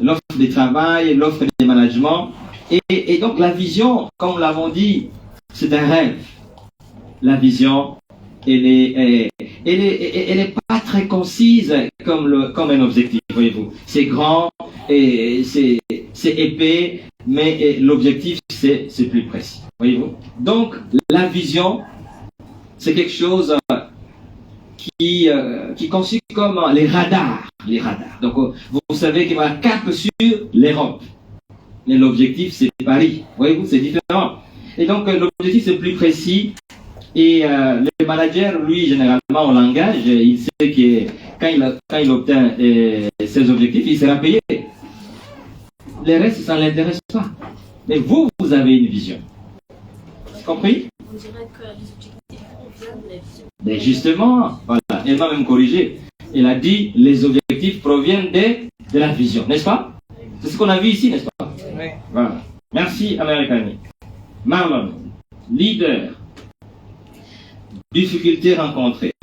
l'offre de travail, l'offre de management. Et donc la vision, comme nous l'avons dit, c'est un rêve. la vision, elle est pas très concise comme un objectif, voyez-vous. C'est grand et c'est épais, mais l'objectif c'est plus précis, voyez-vous. Donc la vision, c'est quelque chose qui constitue comme les radars. Donc vous savez qu'il va cap sur l'Europe, mais l'objectif c'est Paris, voyez-vous, c'est différent. Et donc l'objectif c'est plus précis. Et le manager, lui, généralement, on l'engage, il sait que quand il obtient ses objectifs, il sera payé. Le reste, ça ne l'intéresse pas. Mais vous avez une vision. Compris? On dirait que les objectifs proviennent de la vision. Mais justement, voilà, elle m'a même corrigé. Elle a dit les objectifs proviennent de la vision, n'est-ce pas? C'est ce qu'on a vu ici, n'est-ce pas? Oui. Voilà. Merci, Américani. Marlon, leader. Difficultés rencontrées.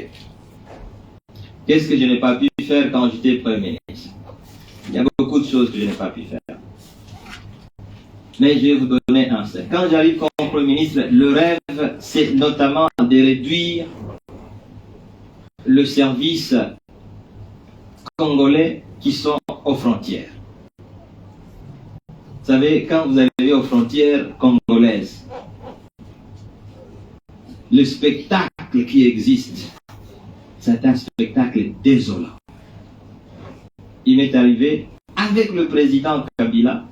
Qu'est-ce que je n'ai pas pu faire quand j'étais Premier ministre? Il y a beaucoup de choses que je n'ai pas pu faire. Mais je vais vous donner un seul. Quand j'arrive comme Premier ministre, le rêve, c'est notamment de réduire le service congolais qui sont aux frontières. Vous savez, quand vous arrivez aux frontières congolaises, le spectacle qui existe, c'est un spectacle désolant. Il m'est arrivé, avec le président Kabila,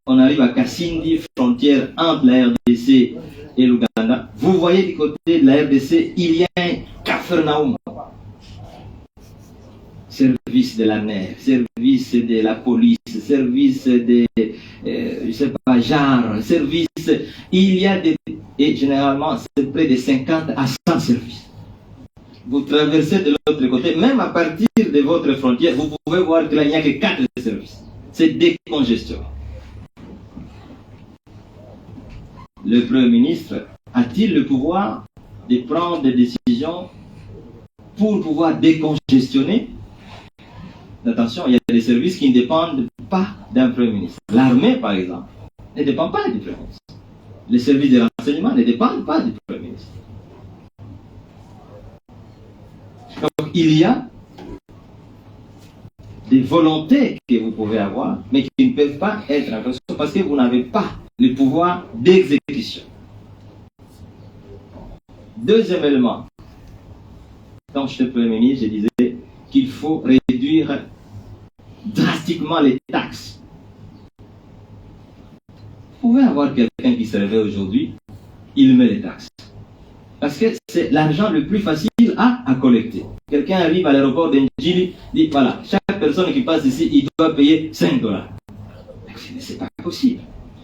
on arrive à Kasindi, frontière entre la RDC et l'Ouganda. Vous voyez du côté de la RDC, il y a un Capharnaüm. Service de la NER, service de la police, service de, je sais pas, genre, service, il y a des, et généralement c'est près de 50 à 100 services. Vous traversez de l'autre côté, même à partir de votre frontière, vous pouvez voir qu'il n'y a que 4 services. C'est décongestion. Le Premier ministre a-t-il le pouvoir de prendre des décisions pour pouvoir décongestionner? Attention, il y a des services qui ne dépendent pas d'un Premier ministre. L'armée, par exemple, ne dépend pas du Premier ministre. Les services de renseignement ne dépendent pas du Premier ministre. Donc, il y a des volontés que vous pouvez avoir, mais qui ne peuvent pas être en fonction parce que vous n'avez pas le pouvoir d'exécution. Deuxième élément, quand j'étais Premier ministre, je disais qu'il faut réduire drastiquement les taxes. Vous pouvez avoir quelqu'un qui se réveille aujourd'hui, il met les taxes. Parce que c'est l'argent le plus facile à collecter. Quelqu'un arrive à l'aéroport d'Ndjili, dit voilà, chaque personne qui passe ici, il doit payer $5. C'est pas possible.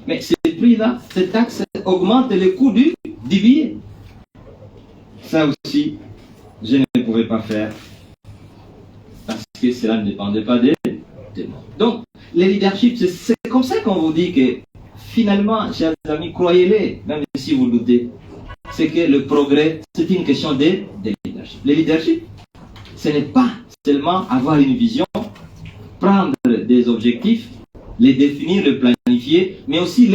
Mais ces prix-là, ces taxes augmentent le coût du billet. Ça aussi, je ne pouvais pas faire. Parce que cela ne dépendait pas de moi. Donc, le leadership, c'est comme ça qu'on vous dit que finalement, chers amis, croyez-les, même si vous doutez, c'est que le progrès, c'est une question de leadership. Le leadership, ce n'est pas seulement avoir une vision, prendre des objectifs, les définir, les planifier, mais aussi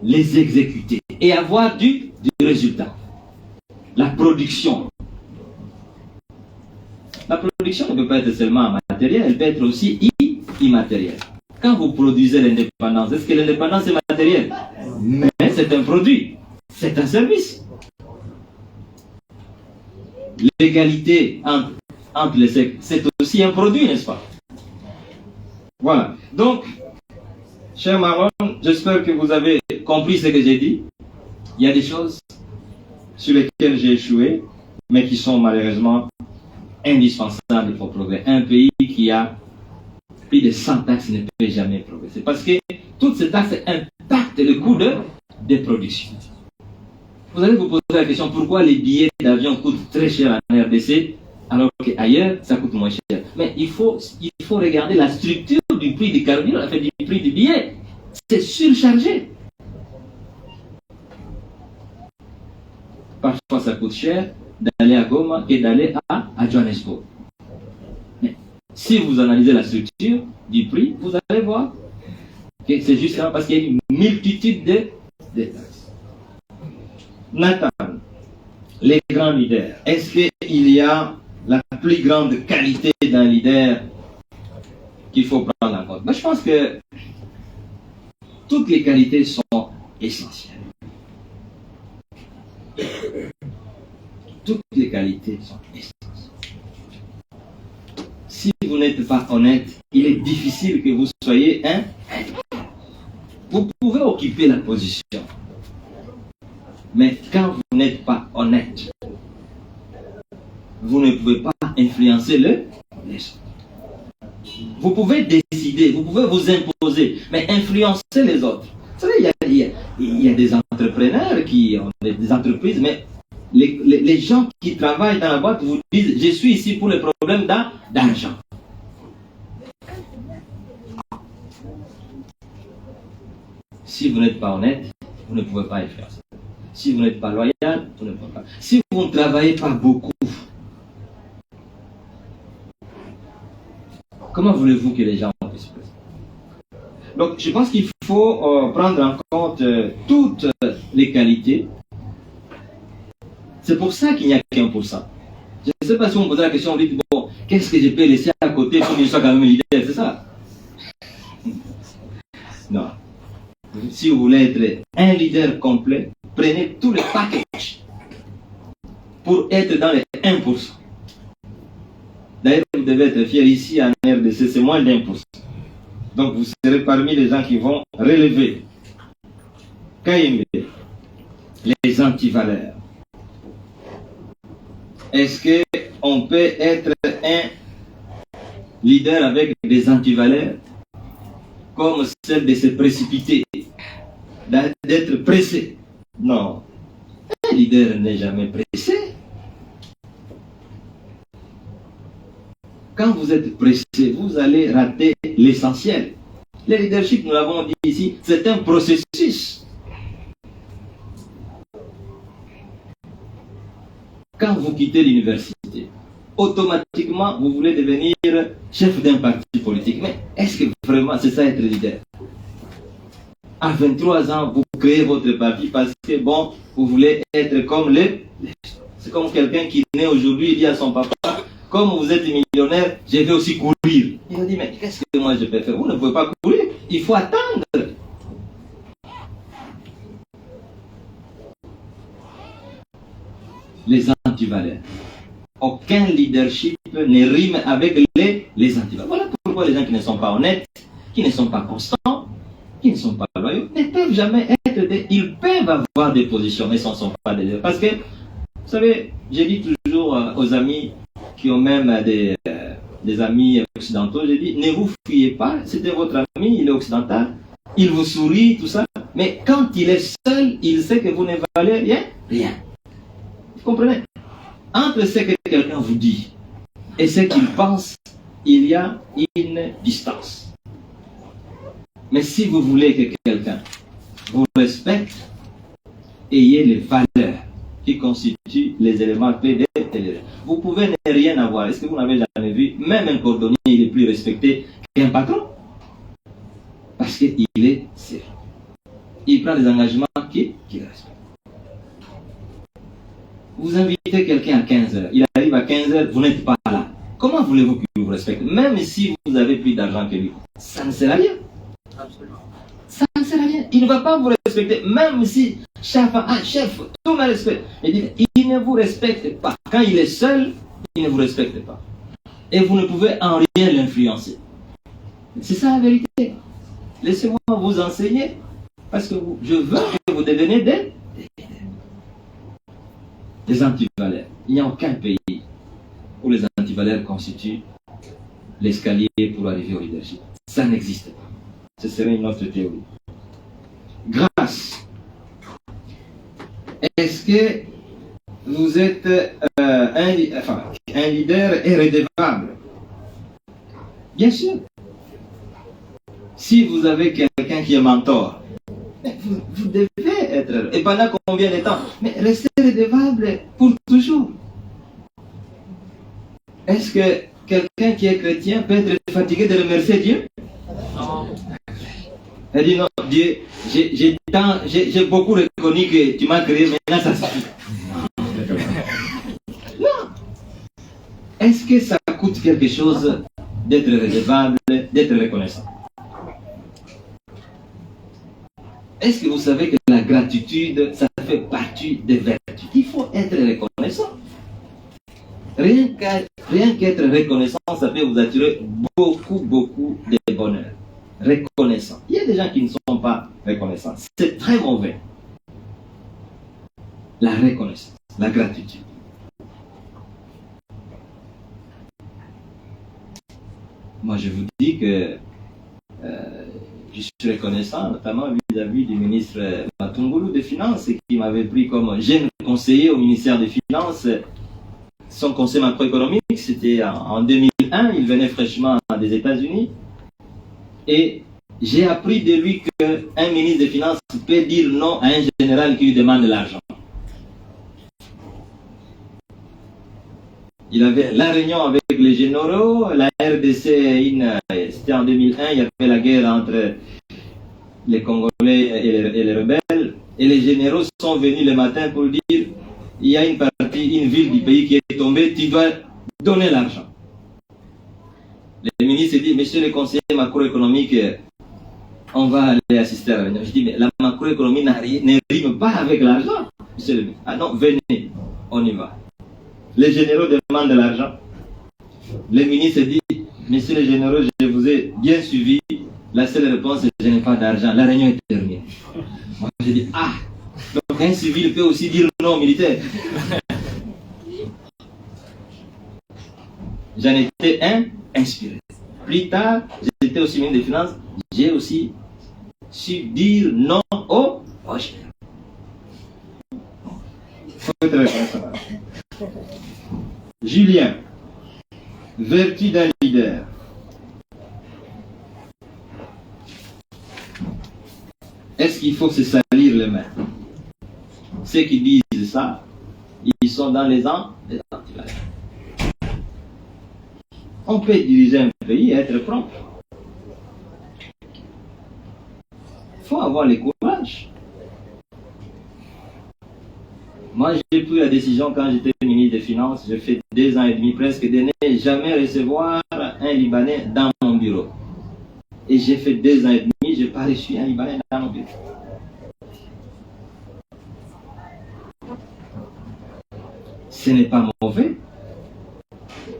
les exécuter et avoir du résultat. La production. La production ne peut pas être seulement matérielle, elle peut être aussi immatérielle. Quand vous produisez l'indépendance, est-ce que l'indépendance est matérielle? Mais c'est un produit, c'est un service. L'égalité entre les sexes, c'est aussi un produit, n'est-ce pas? Voilà. Donc, cher Marlon, j'espère que vous avez compris ce que j'ai dit. Il y a des choses sur lesquelles j'ai échoué, mais qui sont malheureusement indispensables pour progresser. Un pays qui a plus de 100 taxes ne peut jamais progresser. Parce que toutes ces taxes impactent le coût de production. Vous allez vous poser la question, pourquoi les billets d'avion coûtent très cher en RDC, alors qu'ailleurs, ça coûte moins cher. Mais il faut regarder la structure du prix du carburant, du prix du billet. C'est surchargé. Parfois, ça coûte cher d'aller à Goma et d'aller à Johannesburg. Mais si vous analysez la structure du prix, vous allez voir que c'est justement parce qu'il y a une multitude de taxes. Nathan, les grands leaders, est-ce qu'il y a la plus grande qualité d'un leader qu'il faut prendre en compte? Je pense que toutes les qualités sont essentielles. Toutes les qualités sont essentielles. Si vous n'êtes pas honnête, il est difficile que vous soyez un. Vous pouvez occuper la position. Mais quand vous n'êtes pas honnête, vous ne pouvez pas influencer les autres. Vous pouvez décider, vous pouvez vous imposer, mais influencer les autres. Vous savez, il y a des entrepreneurs qui ont des entreprises, mais les gens qui travaillent dans la boîte vous disent: je suis ici pour les problèmes d'argent. Si vous n'êtes pas honnête, vous ne pouvez pas influencer. Si vous n'êtes pas loyal, vous ne pouvez pas. Si vous ne travaillez pas beaucoup, comment voulez-vous que les gens puissent faire? Donc, je pense qu'il faut prendre en compte toutes les qualités. C'est pour ça qu'il n'y a qu'1%. Je ne sais pas si on me pose la question, on dit: bon, qu'est-ce que je peux laisser à côté pour qu'il soit quand même leader? C'est ça? Non. Si vous voulez être un leader complet, prenez tout le package pour être dans les 1%. D'ailleurs, vous devez être fier ici en RDC, c'est moins d'1%. Donc vous serez parmi les gens qui vont relever. KMB, les antivaleurs. Est-ce qu'on peut être un leader avec des antivaleurs comme celle de se précipiter, d'être pressé? Non. Un leader n'est jamais pressé. Quand vous êtes pressé, vous allez rater l'essentiel. Le leadership, nous l'avons dit ici, c'est un processus. Quand vous quittez l'université, automatiquement, vous voulez devenir chef d'un parti politique. Mais est-ce que vraiment c'est ça être leader? À 23 ans, vous créez votre parti parce que, bon, vous voulez être comme les... C'est comme quelqu'un qui naît aujourd'hui, il dit à son papa: comme vous êtes millionnaire, je vais aussi courir. Il a dit: mais qu'est-ce que moi je peux faire? Vous ne pouvez pas courir, il faut attendre. Les antivaleurs. Aucun leadership ne rime avec les antivaleurs. Voilà pourquoi les gens qui ne sont pas honnêtes, qui ne sont pas constants, qui ne sont pas loyaux, ne peuvent jamais être des... Ils peuvent avoir des positions, mais ce ne sont pas des leaders. Parce que, vous savez, j'ai dit toujours aux amis qui ont même des amis occidentaux, j'ai dit: ne vous fuyez pas, c'était votre ami, il est occidental, il vous sourit, tout ça, mais quand il est seul, il sait que vous ne valez rien. Vous comprenez? Entre ce que quelqu'un vous dit et ce qu'il pense, il y a une distance. Mais si vous voulez que quelqu'un vous respecte, ayez les valeurs qui constituent les éléments clés de l'élève. Vous pouvez ne rien avoir. Est-ce que vous n'avez jamais vu, même un cordonnier, il est plus respecté qu'un patron? Parce qu'il est sérieux. Il prend des engagements qu'il respecte. Vous invitez quelqu'un à 15h, il arrive à 15h, vous n'êtes pas là. Comment voulez-vous qu'il vous respecte? Même si vous avez plus d'argent que lui, ça ne sert à rien. Absolument. Ça ne sert à rien. Il ne va pas vous respecter, même si chef, tout me respecte. Il ne vous respecte pas. Quand il est seul, il ne vous respecte pas. Et vous ne pouvez en rien l'influencer. C'est ça la vérité. Laissez-moi vous enseigner, parce que je veux que vous deveniez des antivaleurs. Il n'y a aucun pays où les antivaleurs constituent l'escalier pour arriver au leadership. Ça n'existe pas. Ce serait une autre théorie. Grâce. Est-ce que vous êtes un leader est redevable? Bien sûr. Si vous avez quelqu'un qui est mentor, vous devez être... Et pendant combien de temps? Mais restez redevable pour toujours. Est-ce que quelqu'un qui est chrétien peut être fatigué de remercier Dieu? Non. Elle dit: non, Dieu, j'ai beaucoup reconnu que tu m'as créé, maintenant ça suffit. Est-ce que ça coûte quelque chose d'être redevable, d'être reconnaissant? Est-ce que vous savez que la gratitude, ça fait partie des vertus? Il faut être reconnaissant. Rien qu'être reconnaissant, ça peut vous attirer beaucoup de bonheur. Reconnaissant. Il y a des gens qui ne sont pas reconnaissants. C'est très mauvais. La reconnaissance, la gratitude. Moi, je vous dis que je suis reconnaissant, notamment vis-à-vis du ministre Matungulu des Finances, qui m'avait pris comme jeune conseiller au ministère des Finances. Son conseil macroéconomique, c'était en 2001, il venait fraîchement des États-Unis. Et j'ai appris de lui qu'un ministre des Finances peut dire non à un général qui lui demande de l'argent. Il avait la réunion avec les généraux, la RDC, c'était en 2001, il y avait la guerre entre les Congolais et les rebelles. Et les généraux sont venus le matin pour dire, il y a une ville du pays qui est tombée, tu dois donner l'argent. Le ministre dit, monsieur le conseiller macroéconomique, on va aller assister à la réunion. Je dis, mais la macroéconomie ne rime pas avec l'argent. Monsieur le ministre, ah non, venez, on y va. Les généraux demandent de l'argent. Le ministre dit, messieurs les généraux, je vous ai bien suivi. La seule réponse est, je n'ai pas d'argent. La réunion est terminée. Moi, je dis, ah, donc un civil peut aussi dire non au militaire. J'en étais inspiré. Plus tard, j'étais aussi ministre des Finances. J'ai aussi su dire non au général. Faut être reconnaissant. Julien, vertu d'un leader. Est-ce qu'il faut se salir les mains? Ceux qui disent ça, ils sont dans les antivaleurs. On peut diriger un pays et être propre. Il faut avoir le courage. Moi, j'ai pris la décision quand j'étais ministre des Finances, j'ai fait 2 ans et demi presque, de ne jamais recevoir un Libanais dans mon bureau. Et j'ai fait 2 ans et demi, je n'ai pas reçu un Libanais dans mon bureau. Ce n'est pas mauvais.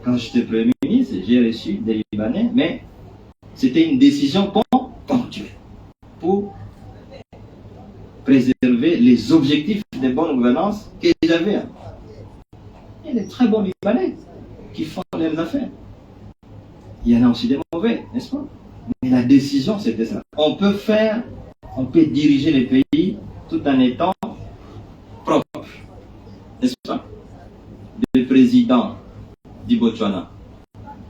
Quand j'étais Premier ministre, j'ai reçu des Libanais, mais c'était une décision ponctuelle pour préserver les objectifs de bonne gouvernance que j'avais. Il y a des très bons Libanais qui font leurs affaires. Il y en a aussi des mauvais, n'est-ce pas? Mais la décision, c'était ça. On peut diriger les pays tout en étant propre, n'est-ce pas? Le président du Botswana,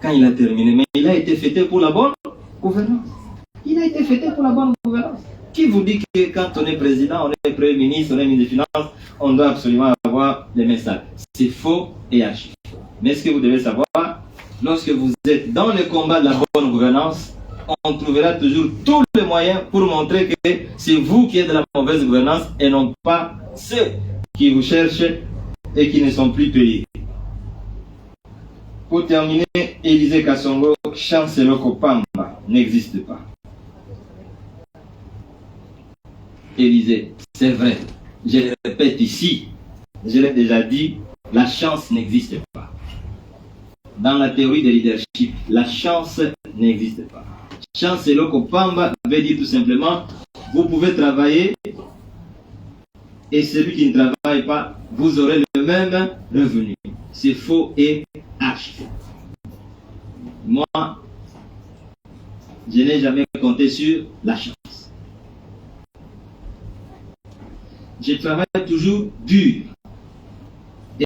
quand il a terminé, mais il a été fêté pour la bonne gouvernance. Il a été fêté pour la bonne gouvernance. Qui vous dit que quand on est président, on est premier ministre, on est ministre des Finances, on doit absolument avoir des messages? C'est faux et archi. Mais ce que vous devez savoir, lorsque vous êtes dans le combat de la bonne gouvernance, on trouvera toujours tous les moyens pour montrer que c'est vous qui êtes de la mauvaise gouvernance et non pas ceux qui vous cherchent et qui ne sont plus payés. Pour terminer, Élisée Kassongo, Chancelo Kopamba n'existe pas. Élisée, c'est vrai, je le répète ici, je l'ai déjà dit, la chance n'existe pas. Dans la théorie de leadership, la chance n'existe pas. Chancelo Kopamba veut dire tout simplement, vous pouvez travailler et celui qui ne travaille pas, vous aurez le même revenu. C'est faux et archi. Moi, je n'ai jamais compté sur la chance. Je travaille toujours dur.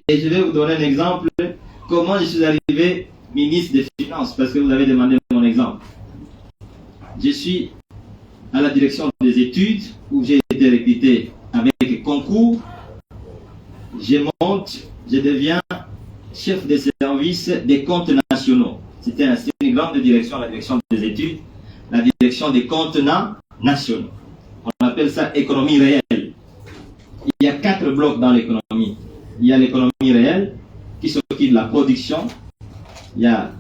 Et je vais vous donner un exemple. Comment je suis arrivé ministre des Finances, parce que vous avez demandé mon exemple. Je suis à la direction des études, où j'ai été recruté avec concours. Je monte, je deviens chef de service des comptes nationaux. C'était une grande direction, la direction des études, la direction des comptes nationaux. On appelle ça économie réelle. Il y a 4 blocs dans l'économie. Il y a l'économie réelle qui s'occupe de la production, il y a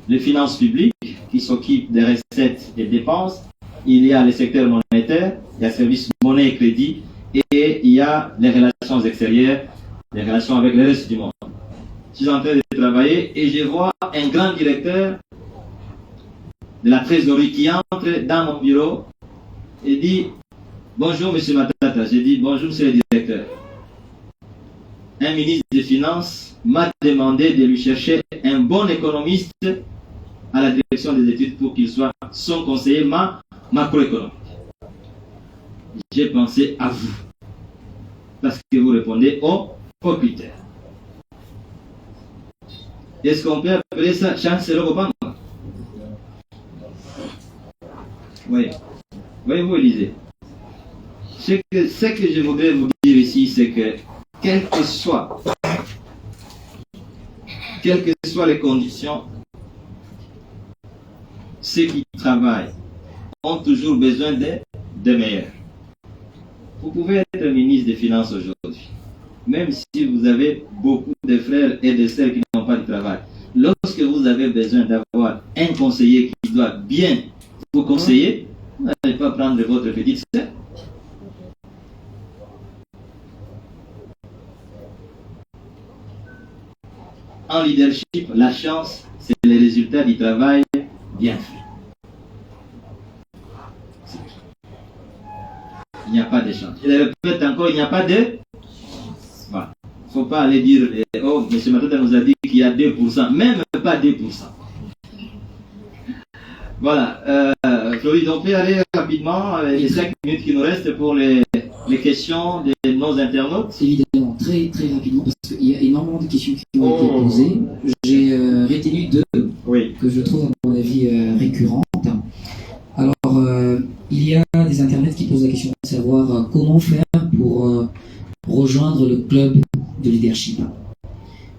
les finances publiques qui s'occupent des recettes et dépenses, il y a le secteur monétaire, il y a services monnaie et crédit, et il y a les relations extérieures, les relations avec le reste du monde. Je suis en train de travailler et je vois un grand directeur de la trésorerie qui entre dans mon bureau et dit « Bonjour, monsieur Matata ». J'ai dit « Bonjour, monsieur le directeur ». Un ministre des Finances m'a demandé de lui chercher un bon économiste à la direction des études pour qu'il soit son conseiller macroéconomique. J'ai pensé à vous, parce que vous répondez aux critères. Est-ce qu'on peut appeler ça chance Obama? Oui. Voyez-vous, Élisée. Ce que je voudrais vous dire ici, c'est que quelles que soient les conditions, ceux qui travaillent ont toujours besoin de meilleurs. Vous pouvez être ministre des Finances aujourd'hui, même si vous avez beaucoup de frères et de sœurs qui n'ont pas de travail. Lorsque vous avez besoin d'avoir un conseiller qui doit bien vous conseiller, vous n'allez pas prendre votre petite sœur. En leadership, la chance, c'est le résultat du travail bien fait. Il n'y a pas de chance. Je le répète encore, il n'y a pas de... Voilà. Il ne faut pas aller dire, oh, M. Matata nous a dit qu'il y a 2%, même pas 2%. Voilà. Floride, on peut aller rapidement, les 5 minutes qui nous restent pour les questions de nos internautes. Évidemment, très très rapidement, parce qu'il y a énormément de questions qui ont été posées. J'ai retenu deux que je trouve, à mon avis, récurrentes. Alors, il y a des internets qui posent la question de savoir comment faire pour rejoindre le club de leadership.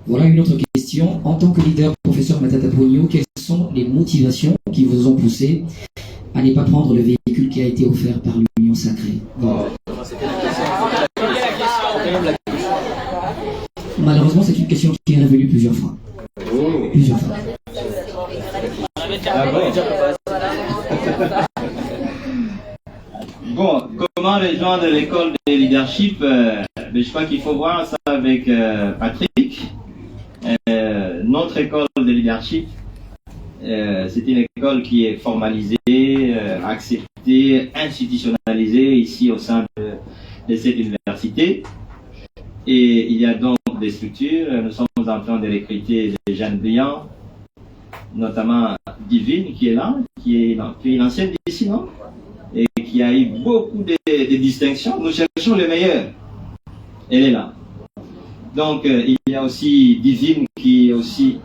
Voilà une autre question. En tant que leader, professeur Matata Pogno, quelles sont les motivations qui vous ont poussé à ne pas prendre le véhicule qui a été offert par l'Union Sacrée? Voilà. Malheureusement, c'est une question qui est revenue plusieurs fois. Plusieurs fois. Bon, comment rejoindre l'école de leadership? Je crois qu'il faut voir ça avec Patrick. Notre école de leadership, c'est une école qui est formalisée, acceptée, institutionnalisée ici au sein de cette université. Et il y a donc des structures. Nous sommes en train de recruter des jeunes brillants, notamment Divine qui est là, qui est une ancienne d'ici, non? Et qui a eu beaucoup de distinctions. Nous cherchons le meilleur. Elle est là. Donc, il y a aussi Divine qui est aussi...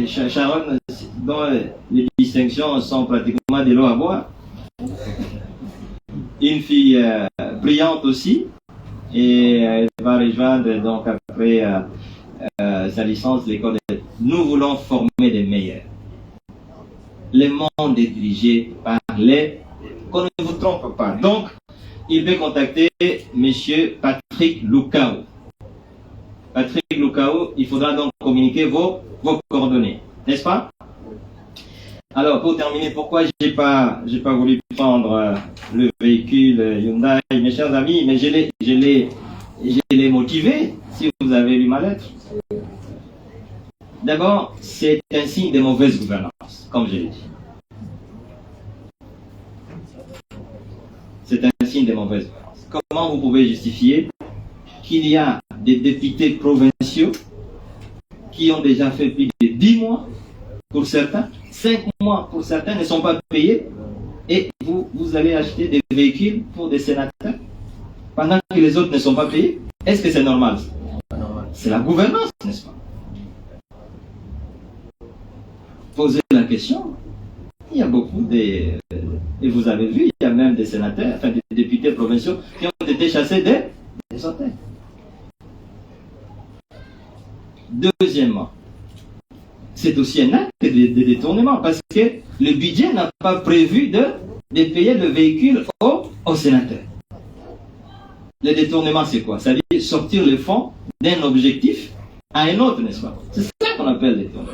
Sharon, dont les distinctions sont pratiquement de l'eau à boire. Une fille brillante aussi. Et elle va rejoindre donc après sa licence de l'école. Nous voulons former des meilleurs. Le monde est dirigé par les... Qu'on ne vous trompe pas. Donc, il peut contacter M. Patrick Lucao. Patrick Lucao, il faudra donc communiquer vos coordonnées, n'est-ce pas? Alors, pour terminer, pourquoi j'ai pas voulu prendre le véhicule Hyundai, mes chers amis, mais je l'ai motivé, si vous avez lu ma lettre. D'abord, c'est un signe de mauvaise gouvernance, comme je l'ai dit. C'est un signe de mauvaise gouvernance. Comment vous pouvez justifier qu'il y a des députés provinciaux qui ont déjà fait plus de 10 mois pour certains, 5 mois pour certains ne sont pas payés, et vous allez acheter des véhicules pour des sénateurs pendant que les autres ne sont pas payés? Est-ce que c'est normal? C'est la gouvernance, n'est-ce pas? Posez la question. Il y a beaucoup et vous avez vu, il y a même des sénateurs, enfin des députés provinciaux qui ont été chassés des hôtels. Deuxièmement, c'est aussi un acte de détournement parce que le budget n'a pas prévu de payer le véhicule aux sénateurs. Le détournement, c'est quoi? Ça veut dire sortir le fonds d'un objectif à un autre, n'est-ce pas? C'est ça qu'on appelle le détournement.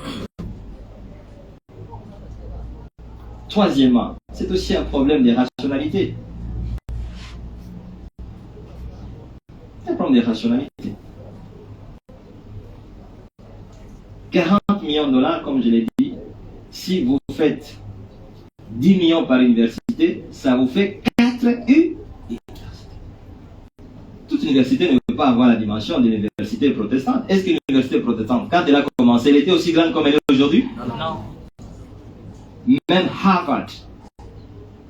Troisièmement, c'est aussi un problème de rationalité. C'est un problème de rationalité. 40 millions de dollars, comme je l'ai dit, si vous faites 10 millions par université, ça vous fait 4 universités. Toute université ne peut pas avoir la dimension d'une université protestante. Est-ce qu'une université protestante, quand elle a commencé, elle était aussi grande comme elle est aujourd'hui? Non. Même Harvard.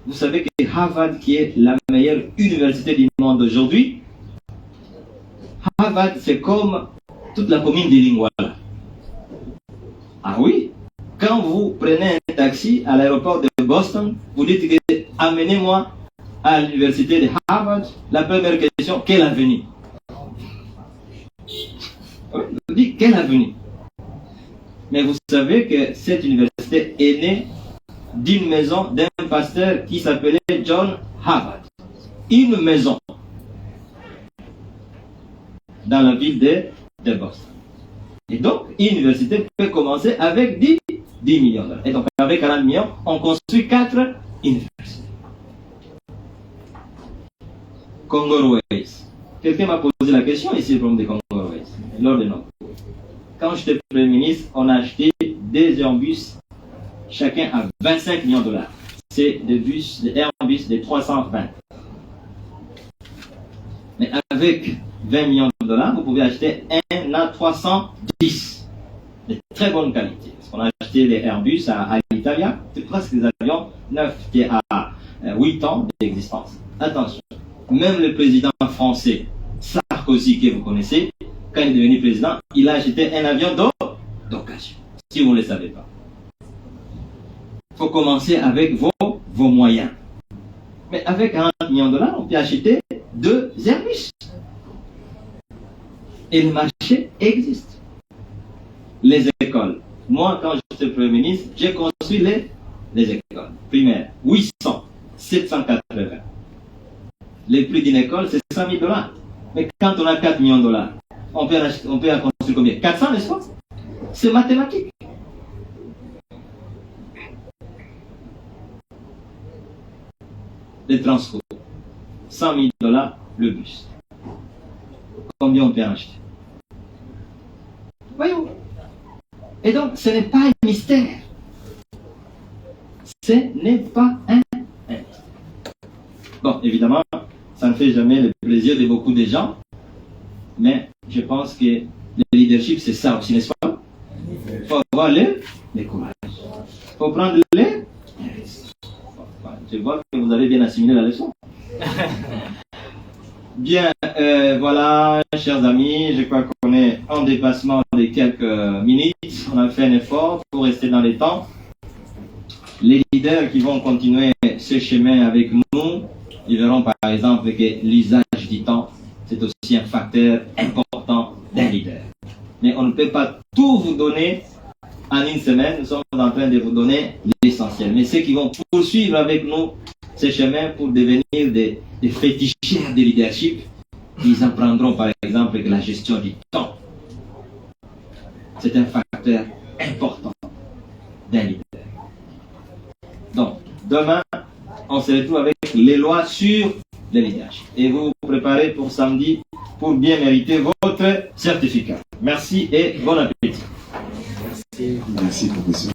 Vous savez que Harvard, qui est la meilleure université du monde aujourd'hui, Harvard, c'est comme toute la commune de Lingwala. Ah oui? Quand vous prenez un taxi à l'aéroport de Boston, vous dites que amenez-moi à l'université de Harvard, la première question, quel avenir? Oui, vous dites quel avenir? Mais vous savez que cette université est née d'une maison d'un pasteur qui s'appelait John Harvard. Une maison dans la ville de Boston. Et donc, une université peut commencer avec 10 millions de dollars. Et donc, avec 40 millions, on construit 4 universités. Congo Airways. Quelqu'un m'a posé la question ici, le problème de Congo Airways, lors de nos cours. Quand j'étais Premier ministre, on a acheté des Airbus, chacun à 25 millions de dollars. C'est des Airbus de 320. Mais avec 20 millions de dollars, vous pouvez acheter un A310 de très bonne qualité. Parce qu'on a acheté les Airbus à l'Italia, c'est presque des avions neufs qui est à 8 ans d'existence. Attention, même le président français, Sarkozy, que vous connaissez, quand il est devenu président, il a acheté un avion d'occasion, si vous ne le savez pas. Il faut commencer avec vos moyens. Mais avec 40 millions de dollars, on peut acheter 2 Airbus. Et le marché existe. Les écoles. Moi, quand j'étais Premier ministre, j'ai construit les écoles primaires. 800, 780. Les prix d'une école, c'est 100 000 dollars. Mais quand on a 4 millions de dollars, on peut en construire combien? 400, n'est-ce pas? C'est mathématique. Les transports. 100 000 dollars le bus. Combien on peut en acheter? Voyons. Et donc, ce n'est pas un mystère. Ce n'est pas un mystère. Bon, évidemment, ça ne fait jamais le plaisir de beaucoup de gens, mais je pense que le leadership, c'est ça aussi, n'est-ce pas? Il faut avoir le courage. Il faut prendre les risques. Je vois que vous avez bien assimilé la leçon. Bien, voilà, chers amis, je crois qu'on est en dépassement de quelques minutes. On a fait un effort pour rester dans les temps. Les leaders qui vont continuer ce chemin avec nous, ils verront par exemple que l'usage du temps, c'est aussi un facteur important d'un leader. Mais on ne peut pas tout vous donner en une semaine. Nous sommes en train de vous donner l'essentiel. Mais ceux qui vont poursuivre avec nous ce chemin pour devenir des féticheurs de leadership, ils apprendront par exemple que la gestion du temps, c'est un facteur important d'un leader. Donc, demain, on se retrouve avec les lois sur le leadership. Et vous vous préparez pour samedi pour bien mériter votre certificat. Merci et bon appétit. Merci, professeur.